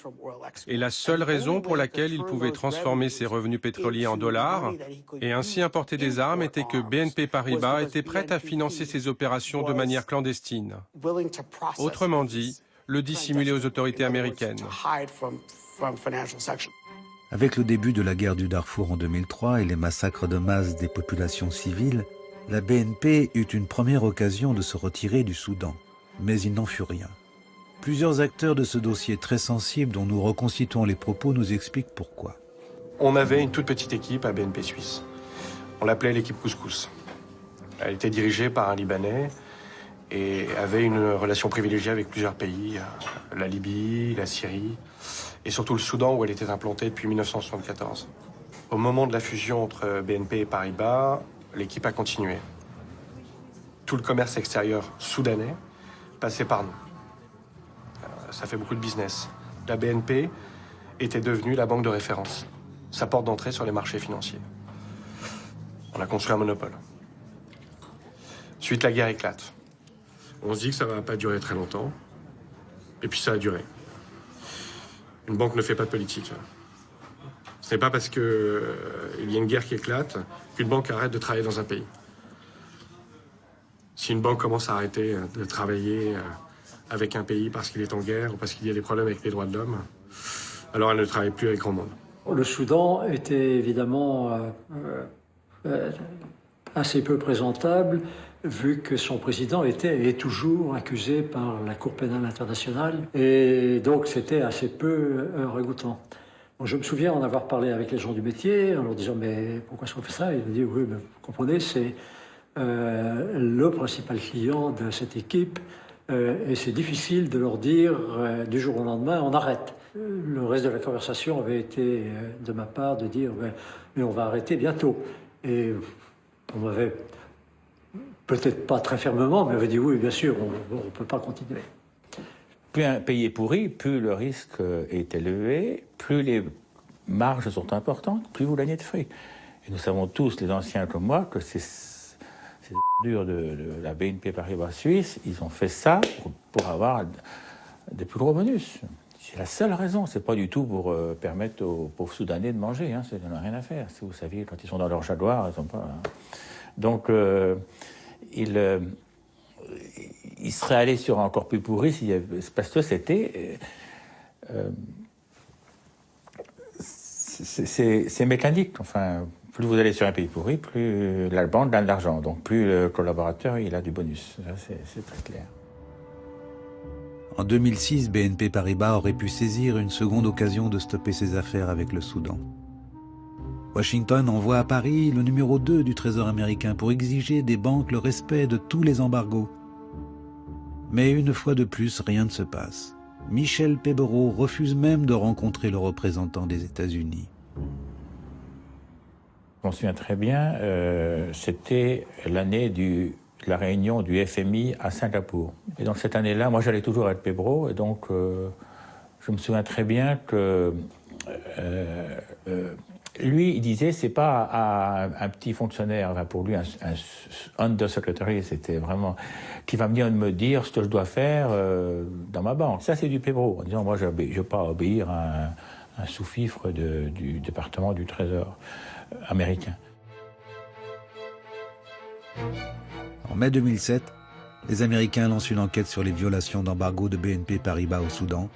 G: Et la seule raison pour laquelle il pouvait transformer ses revenus pétroliers en dollars et ainsi importer des armes était que BNP Paribas était prête à financer ses opérations de manière clandestine. Autrement dit, le dissimuler aux autorités américaines.
A: Avec le début de la guerre du Darfour en 2003 et les massacres de masse des populations civiles, la BNP eut une première occasion de se retirer du Soudan. Mais il n'en fut rien. Plusieurs acteurs de ce dossier très sensible dont nous reconstituons les propos nous expliquent pourquoi.
F: On avait une toute petite équipe à BNP Suisse. On l'appelait l'équipe Couscous. Elle était dirigée par un Libanais et avait une relation privilégiée avec plusieurs pays, la Libye, la Syrie et surtout le Soudan où elle était implantée depuis 1974. Au moment de la fusion entre BNP et Paribas, l'équipe a continué. Tout le commerce extérieur soudanais passait par nous. Ça fait beaucoup de business. La BNP était devenue la banque de référence, sa porte d'entrée sur les marchés financiers. On a construit un monopole. Ensuite, la guerre éclate. On se dit que ça ne va pas durer très longtemps. Et puis ça a duré. Une banque ne fait pas de politique. Ce n'est pas parce qu'il y a une guerre qui éclate qu'une banque arrête de travailler dans un pays. Si une banque commence à arrêter de travailler avec un pays parce qu'il est en guerre ou parce qu'il y a des problèmes avec les droits de l'homme, alors elle ne travaille plus avec grand monde.
C: Le Soudan était évidemment assez peu présentable, vu que son président était et est toujours accusé par la Cour pénale internationale. Et donc c'était assez peu ragoûtant. Bon, je me souviens en avoir parlé avec les gens du métier, en leur disant « mais pourquoi est-ce qu'on fait ça ?» Ils me disent « oui, mais vous comprenez, c'est le principal client de cette équipe et c'est difficile de leur dire du jour au lendemain on arrête ». Le reste de la conversation avait été de ma part de dire « mais on va arrêter bientôt ». Et on m'avait, peut-être pas très fermement, mais on m'avait dit « oui, bien sûr, on ne peut pas continuer ».
I: Plus un pays est pourri, plus le risque est élevé, plus les marges sont importantes, plus vous gagnez de fric. Et nous savons tous, les anciens comme moi, que ces durs de la BNP Paribas Suisse, ils ont fait ça pour avoir des plus gros bonus. C'est la seule raison, c'est pas du tout pour permettre aux pauvres Soudanais de manger, hein, ça n'a rien à faire. Si vous saviez, quand ils sont dans leur jaguar, ils sont pas... Donc, il serait allé sur encore plus pourri parce que c'était... c'est mécanique. Enfin, plus vous allez sur un pays pourri, plus la banque gagne de l'argent. Donc plus le collaborateur il a du bonus. C'est très clair.
A: En 2006, BNP Paribas aurait pu saisir une seconde occasion de stopper ses affaires avec le Soudan. Washington envoie à Paris le numéro 2 du Trésor américain pour exiger des banques le respect de tous les embargos. Mais une fois de plus, rien ne se passe. Michel Pébereau refuse même de rencontrer le représentant des États-Unis.
I: Je m'en souviens très bien, c'était l'année de la réunion du FMI à Singapour. Et donc cette année-là, moi j'allais toujours avec Pébereau, et donc je me souviens très bien que lui, il disait, c'est pas un petit fonctionnaire, enfin pour lui, un undersecretary, c'était vraiment, qui va venir me dire ce que je dois faire dans ma banque. Ça, c'est du Pébereau, en disant, moi, je ne vais pas obéir à un sous-fifre du département du Trésor américain.
A: En mai 2007, les Américains lancent une enquête sur les violations d'embargo de BNP Paribas au Soudan.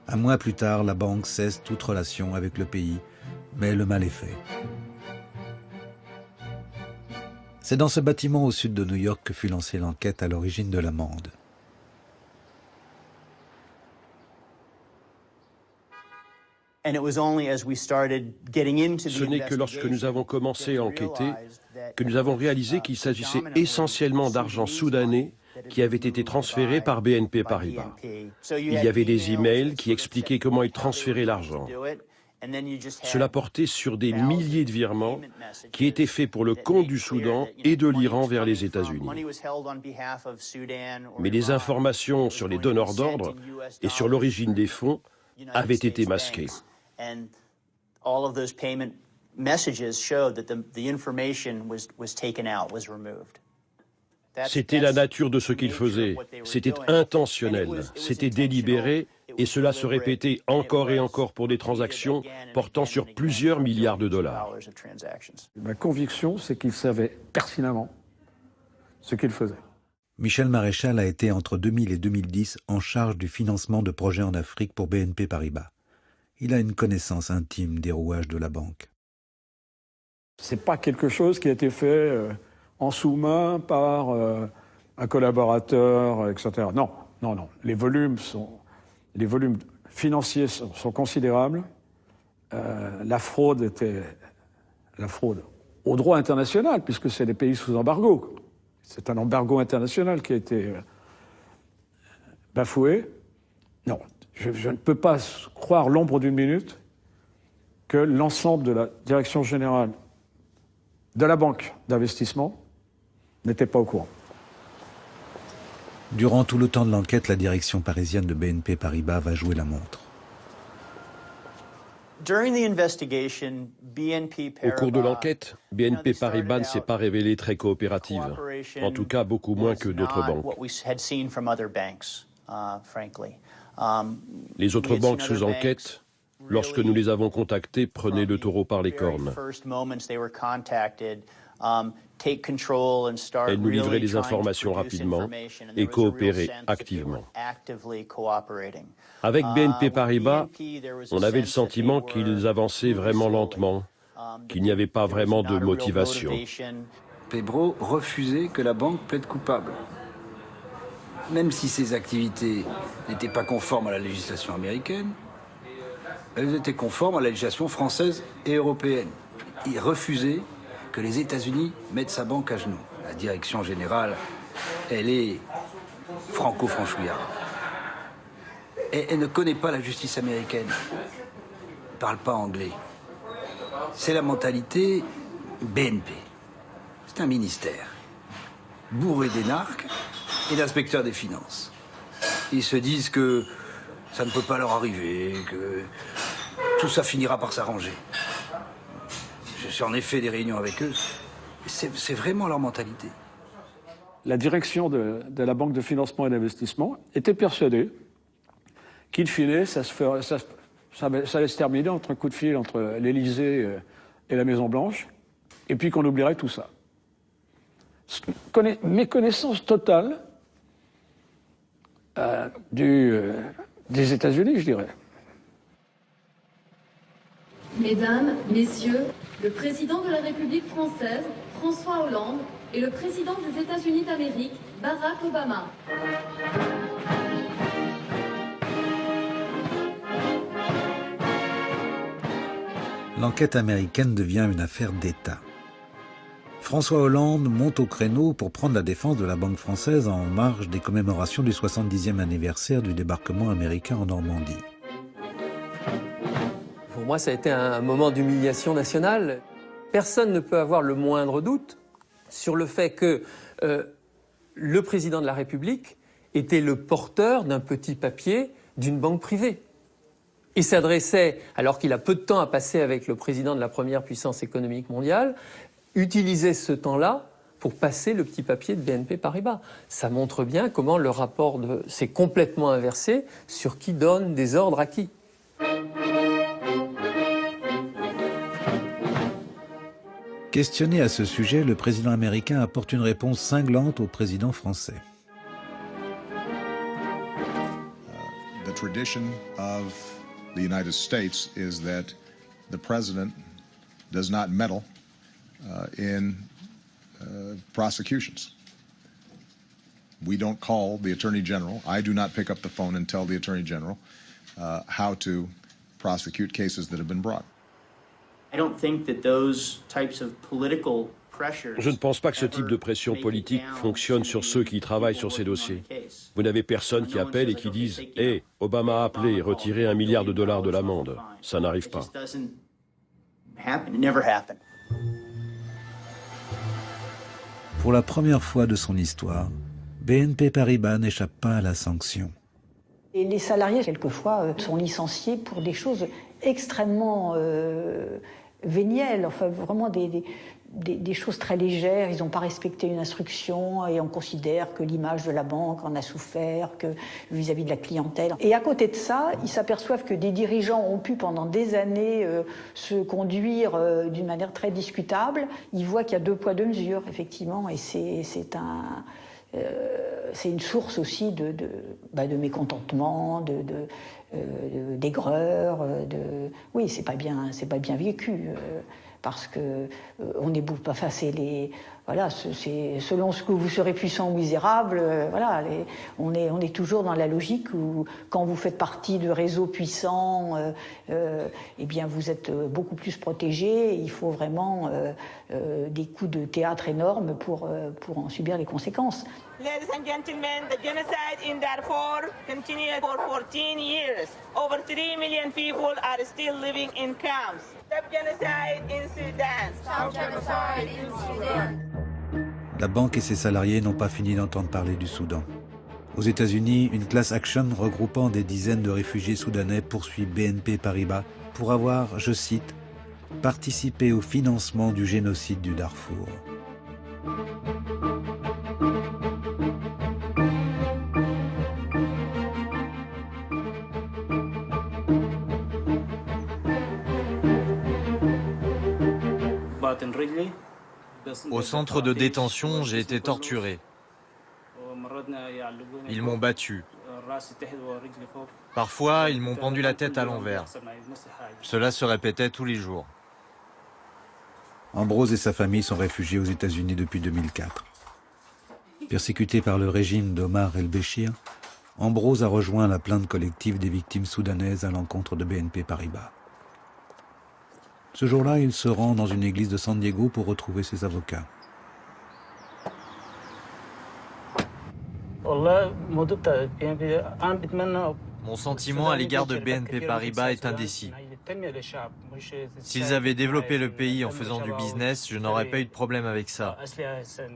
A: Un mois plus tard, la banque cesse toute relation avec le pays, mais le mal est fait. C'est dans ce bâtiment au sud de New York que fut lancée l'enquête à l'origine de l'amende.
Q: Ce n'est que lorsque nous avons commencé à enquêter que nous avons réalisé qu'il s'agissait essentiellement d'argent soudanais qui avait été transféré par BNP Paribas. Il y avait des emails qui expliquaient comment ils transféraient l'argent. Cela portait sur des milliers de virements qui étaient faits pour le compte du Soudan et de l'Iran vers les États-Unis. Mais les informations sur les donneurs d'ordre et sur l'origine des fonds avaient été masquées. C'était la nature de ce qu'ils faisaient. C'était intentionnel, c'était délibéré, et cela se répétait encore et encore pour des transactions portant sur plusieurs milliards de dollars.
L: Ma conviction, c'est qu'ils savaient pertinemment ce qu'ils faisaient.
A: Michel Maréchal a été entre 2000 et 2010 en charge du financement de projets en Afrique pour BNP Paribas. Il a une connaissance intime des rouages de la banque.
L: C'est pas quelque chose qui a été fait en sous-main par un collaborateur, etc. Non. Les volumes financiers sont considérables. la fraude était la fraude au droit international, puisque c'est des pays sous embargo. C'est un embargo international qui a été bafoué. Non, je ne peux pas croire l'ombre d'une minute que l'ensemble de la direction générale de la banque d'investissement n'était pas au courant.
A: Durant tout le temps de l'enquête, la direction parisienne de BNP Paribas va jouer la montre.
Q: Au cours de l'enquête, BNP Paribas ne s'est pas révélée très coopérative, en tout cas beaucoup moins que d'autres banques. Les autres banques sous enquête, lorsque nous les avons contactées, prenaient le taureau par les cornes. Elles nous livraient des informations rapidement et coopéraient activement. Avec BNP Paribas, on avait le sentiment qu'ils avançaient vraiment lentement, qu'il n'y avait pas vraiment de motivation.
M: Pebro refusait que la banque plaide coupable. Même si ses activités n'étaient pas conformes à la législation américaine, elles étaient conformes à la législation française et européenne. Il refusait que les États-Unis mettent sa banque à genoux. La direction générale, elle est franco-franchouillarde. Elle ne connaît pas la justice américaine. Elle ne parle pas anglais. C'est la mentalité BNP. C'est un ministère bourré d'énarques et d'inspecteurs des finances. Ils se disent que ça ne peut pas leur arriver, que tout ça finira par s'arranger. J'en ai fait des réunions avec eux. C'est vraiment leur mentalité.
L: La direction de la Banque de financement et d'investissement était persuadée qu'in fine, ça allait se terminer entre un coup de fil entre l'Élysée et la Maison-Blanche, et puis qu'on oublierait tout ça. Méconnaissance totale des États-Unis, je dirais.
N: Mesdames, Messieurs, le président de la République française, François Hollande, et le président des États-Unis d'Amérique, Barack Obama.
A: L'enquête américaine devient une affaire d'État. François Hollande monte au créneau pour prendre la défense de la Banque française en marge des commémorations du 70e anniversaire du débarquement américain en Normandie.
O: Pour moi, ça a été un moment d'humiliation nationale. Personne ne peut avoir le moindre doute sur le fait que le président de la République était le porteur d'un petit papier d'une banque privée. Il s'adressait, alors qu'il a peu de temps à passer avec le président de la première puissance économique mondiale, utilisait ce temps-là pour passer le petit papier de BNP Paribas. Ça montre bien comment le rapport s'est complètement inversé sur qui donne des ordres à qui.
A: Questionné à ce sujet, le président américain apporte une réponse cinglante au président français.
S: The tradition of the United States is that the president does not meddle in prosecutions. We don't call the Attorney General. I do not pick up the phone and tell the Attorney General how to prosecute cases that have been brought.
Q: Je ne pense pas que ce type de pression politique fonctionne sur ceux qui travaillent sur ces dossiers. Vous n'avez personne qui appelle et qui dise « Hey, Obama a appelé, retirez $1 milliard de l'amende ». Ça n'arrive pas.
A: Pour la première fois de son histoire, BNP Paribas n'échappe pas à la sanction.
W: Et les salariés, quelquefois, sont licenciés pour des choses extrêmement vénielles, enfin vraiment des choses très légères. Ils n'ont pas respecté une instruction et on considère que l'image de la banque en a souffert, que vis-à-vis de la clientèle. Et à côté de ça, ils s'aperçoivent que des dirigeants ont pu pendant des années se conduire d'une manière très discutable. Ils voient qu'il y a 2 poids 2 mesures, effectivement, et c'est une source aussi de mécontentement, d'aigreur. Oui, c'est pas bien vécu. Parce que on est
P: voilà, c'est selon ce que vous serez puissant ou misérable. Voilà, on est toujours dans la logique où quand vous faites partie de réseaux puissants, eh bien vous êtes beaucoup plus protégé. Il faut vraiment des coups de théâtre énormes pour en subir les conséquences.
R: Ladies and gentlemen, the genocide in Darfur continued for 14 years. Over 3 million people are still living in camps. Stop genocide in Sudan. Stop genocide in Sudan.
A: La banque et ses salariés n'ont pas fini d'entendre parler du Soudan. Aux États-Unis, une class action regroupant des dizaines de réfugiés soudanais poursuit BNP Paribas pour avoir, je cite, « participé au financement du génocide du Darfour ».
T: Au centre de détention, j'ai été torturé. Ils m'ont battu. Parfois, ils m'ont pendu la tête à l'envers. Cela se répétait tous les jours.
A: Ambrose et sa famille sont réfugiés aux États-Unis depuis 2004. Persécuté par le régime d'Omar el-Béchir, Ambrose a rejoint la plainte collective des victimes soudanaises à l'encontre de BNP Paribas. Ce jour-là, il se rend dans une église de San Diego pour retrouver ses avocats.
T: Mon sentiment à l'égard de BNP Paribas est indécis. S'ils avaient développé le pays en faisant du business, je n'aurais pas eu de problème avec ça.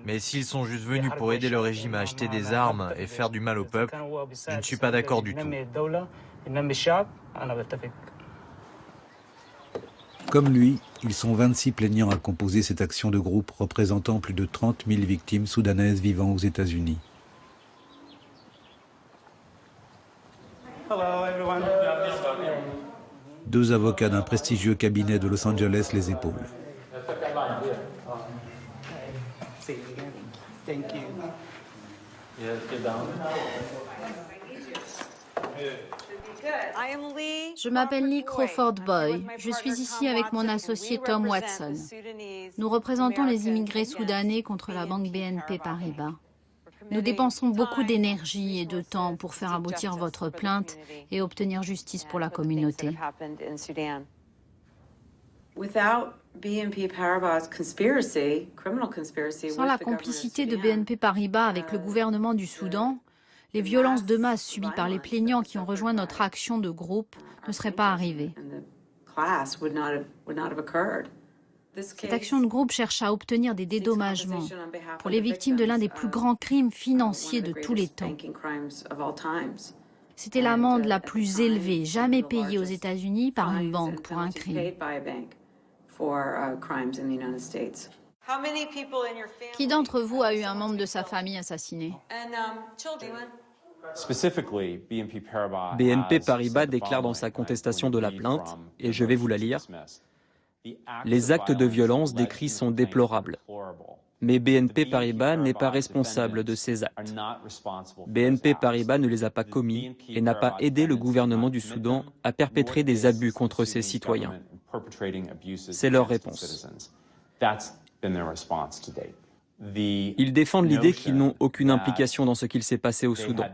T: Mais s'ils sont juste venus pour aider le régime à acheter des armes et faire du mal au peuple, je ne suis pas d'accord du tout.
A: Comme lui, ils sont 26 plaignants à composer cette action de groupe représentant plus de 30 000 victimes soudanaises vivant aux États-Unis. Deux avocats d'un prestigieux cabinet de Los Angeles les épaulent.
U: Je m'appelle Lee Crawford Boy. Je suis ici avec mon associé Tom Watson. Nous représentons les immigrés soudanais contre la banque BNP Paribas. Nous dépensons beaucoup d'énergie et de temps pour faire aboutir votre plainte et obtenir justice pour la communauté. Sans la complicité de BNP Paribas avec le gouvernement du Soudan, les violences de masse subies par les plaignants qui ont rejoint notre action de groupe ne seraient pas arrivées. Cette action de groupe cherche à obtenir des dédommagements pour les victimes de l'un des plus grands crimes financiers de tous les temps. C'était l'amende la plus élevée jamais payée aux États-Unis par une banque pour un crime. Qui d'entre vous a eu un membre de sa famille assassiné?
V: BNP Paribas déclare dans sa contestation de la plainte, et je vais vous la lire, « Les actes de violence décrits sont déplorables, mais BNP Paribas n'est pas responsable de ces actes. BNP Paribas ne les a pas commis et n'a pas aidé le gouvernement du Soudan à perpétrer des abus contre ses citoyens. » C'est leur réponse. Ils défendent l'idée qu'ils n'ont aucune implication dans ce qu'il s'est passé au Soudan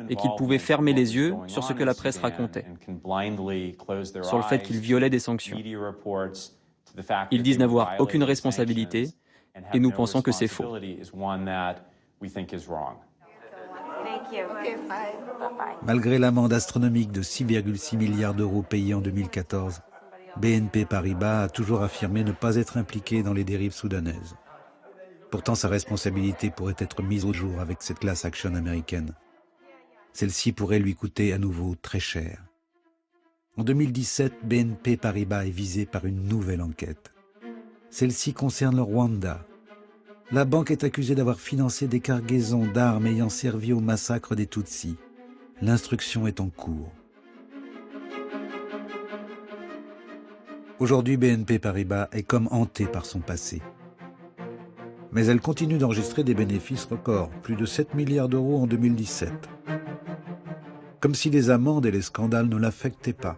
V: et qu'ils pouvaient fermer les yeux sur ce que la presse racontait, sur le fait qu'ils violaient des sanctions. Ils disent n'avoir aucune responsabilité et nous pensons que c'est faux.
A: Malgré l'amende astronomique de 6,6 milliards d'euros payée en 2014, BNP Paribas a toujours affirmé ne pas être impliqué dans les dérives soudanaises. Pourtant, sa responsabilité pourrait être mise au jour avec cette class action américaine. Celle-ci pourrait lui coûter à nouveau très cher. En 2017, BNP Paribas est visée par une nouvelle enquête. Celle-ci concerne le Rwanda. La banque est accusée d'avoir financé des cargaisons d'armes ayant servi au massacre des Tutsis. L'instruction est en cours. Aujourd'hui, BNP Paribas est comme hantée par son passé. Mais elle continue d'enregistrer des bénéfices records, plus de 7 milliards d'euros en 2017. Comme si les amendes et les scandales ne l'affectaient pas.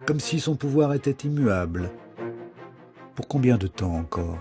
A: Comme si son pouvoir était immuable. Pour combien de temps encore ?